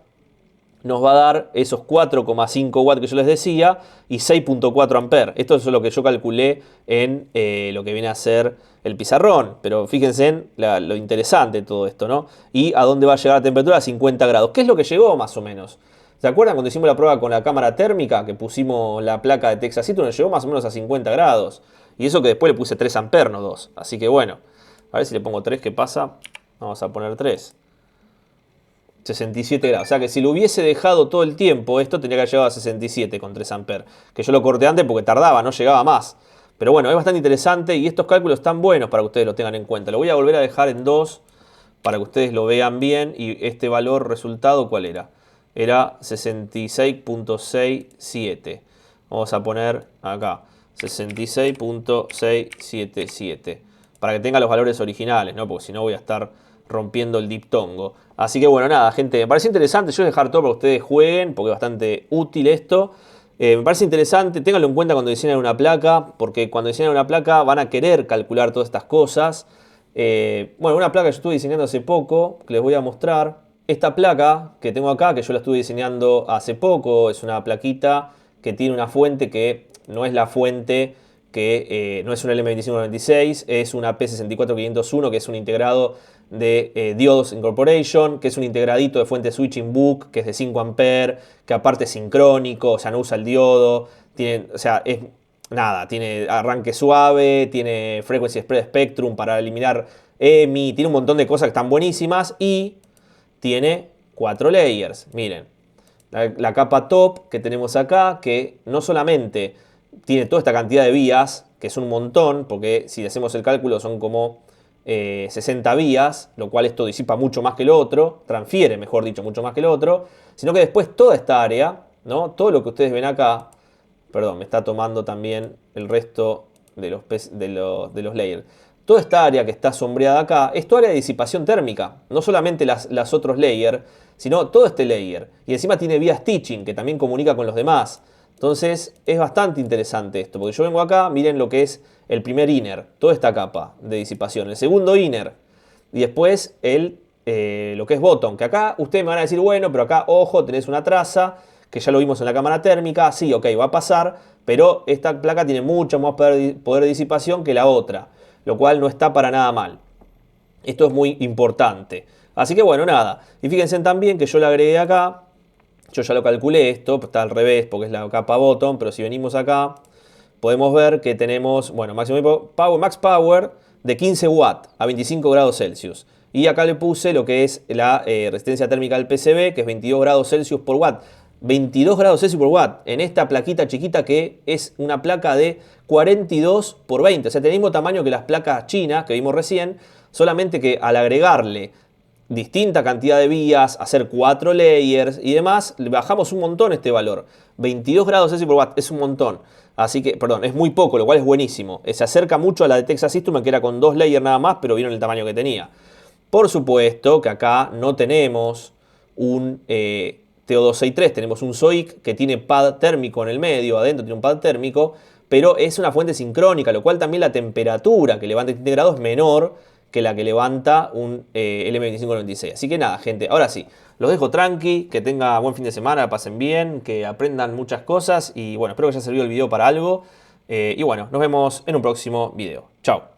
nos va a dar esos 4,5 watts que yo les decía y 6.4 amperes. Esto es lo que yo calculé en lo que viene a ser el pizarrón. Pero fíjense en lo interesante de todo esto, ¿no? Y a dónde va a llegar la temperatura, a 50 grados. ¿Qué es lo que llegó más o menos? ¿Se acuerdan cuando hicimos la prueba con la cámara térmica? Que pusimos la placa de Texas Instrument, nos llegó más o menos a 50 grados. Y eso que después le puse 3 amperes, no 2. Así que bueno, a ver si le pongo 3, ¿qué pasa? Vamos a poner 3. 67 grados. O sea que si lo hubiese dejado todo el tiempo, esto tendría que haber llegado a 67 con 3 amperes. Que yo lo corté antes porque tardaba, no llegaba más. Pero bueno, es bastante interesante y estos cálculos están buenos para que ustedes lo tengan en cuenta. Lo voy a volver a dejar en 2 para que ustedes lo vean bien. Y este valor resultado, ¿cuál era? Era 66.67. Vamos a poner acá 66.677 para que tenga los valores originales, ¿no? Porque si no voy a estar rompiendo el diptongo. Así que bueno, nada, gente, me parece interesante. Yo voy a dejar todo para que ustedes jueguen porque es bastante útil esto. Me parece interesante, ténganlo en cuenta cuando diseñan una placa, porque cuando diseñan una placa van a querer calcular todas estas cosas. Bueno, una placa que yo estuve diseñando hace poco, que les voy a mostrar. Esta placa que tengo acá, que yo la estuve diseñando hace poco, es una plaquita que tiene una fuente que no es la fuente que no es una LM2596, es una P64501, que es un integrado de Diodes Incorporation, que es un integradito de fuente Switching Book, que es de 5 amperes, que aparte es sincrónico, o sea, no usa el diodo, tiene, o sea, es nada, tiene arranque suave, tiene Frequency Spread Spectrum para eliminar EMI, tiene un montón de cosas que están buenísimas y tiene 4 layers. Miren, la capa top que tenemos acá, que no solamente tiene toda esta cantidad de vías, que es un montón, porque si hacemos el cálculo son como 60 vías, lo cual esto disipa mucho más que el otro, transfiere, mejor dicho, mucho más que el otro, sino que después toda esta área, ¿no? Todo lo que ustedes ven acá, perdón, me está tomando también el resto de los layers. Toda esta área que está sombreada acá es toda área de disipación térmica. No solamente las otros layers, sino todo este layer. Y encima tiene vía stitching, que también comunica con los demás. Entonces es bastante interesante esto, porque yo vengo acá, miren lo que es el primer inner, toda esta capa de disipación. El segundo inner, y después lo que es bottom, que acá ustedes me van a decir, bueno, pero acá, ojo, tenés una traza, que ya lo vimos en la cámara térmica. Sí, ok, va a pasar, pero esta placa tiene mucho más poder de disipación que la otra, lo cual no está para nada mal. Esto es muy importante. Así que bueno, nada. Y fíjense también que yo le agregué acá, yo ya lo calculé esto, está al revés porque es la capa bottom, pero si venimos acá, podemos ver que tenemos, bueno, max power de 15 watts a 25 grados Celsius. Y acá le puse lo que es la resistencia térmica del PCB, que es 22 grados Celsius por watt. 22 grados Celsius por watt en esta plaquita chiquita que es una placa de 42 por 20. O sea, tiene el mismo tamaño que las placas chinas que vimos recién, solamente que al agregarle distinta cantidad de vías, hacer 4 layers y demás, bajamos un montón este valor. 22 grados Celsius por watt es un montón. Así que, perdón, es muy poco, lo cual es buenísimo. Se acerca mucho a la de Texas Instruments, que era con 2 layers nada más, pero vieron el tamaño que tenía. Por supuesto que acá no tenemos un TO263, tenemos un SOIC que tiene pad térmico en el medio, adentro tiene un pad térmico, pero es una fuente sincrónica, lo cual también la temperatura que levanta 7 grados es menor que la que levanta un LM2596. Así que nada, gente, ahora sí, los dejo tranqui, que tengan buen fin de semana, pasen bien, que aprendan muchas cosas y bueno, espero que haya servido el video para algo. Y bueno, nos vemos en un próximo video. Chao.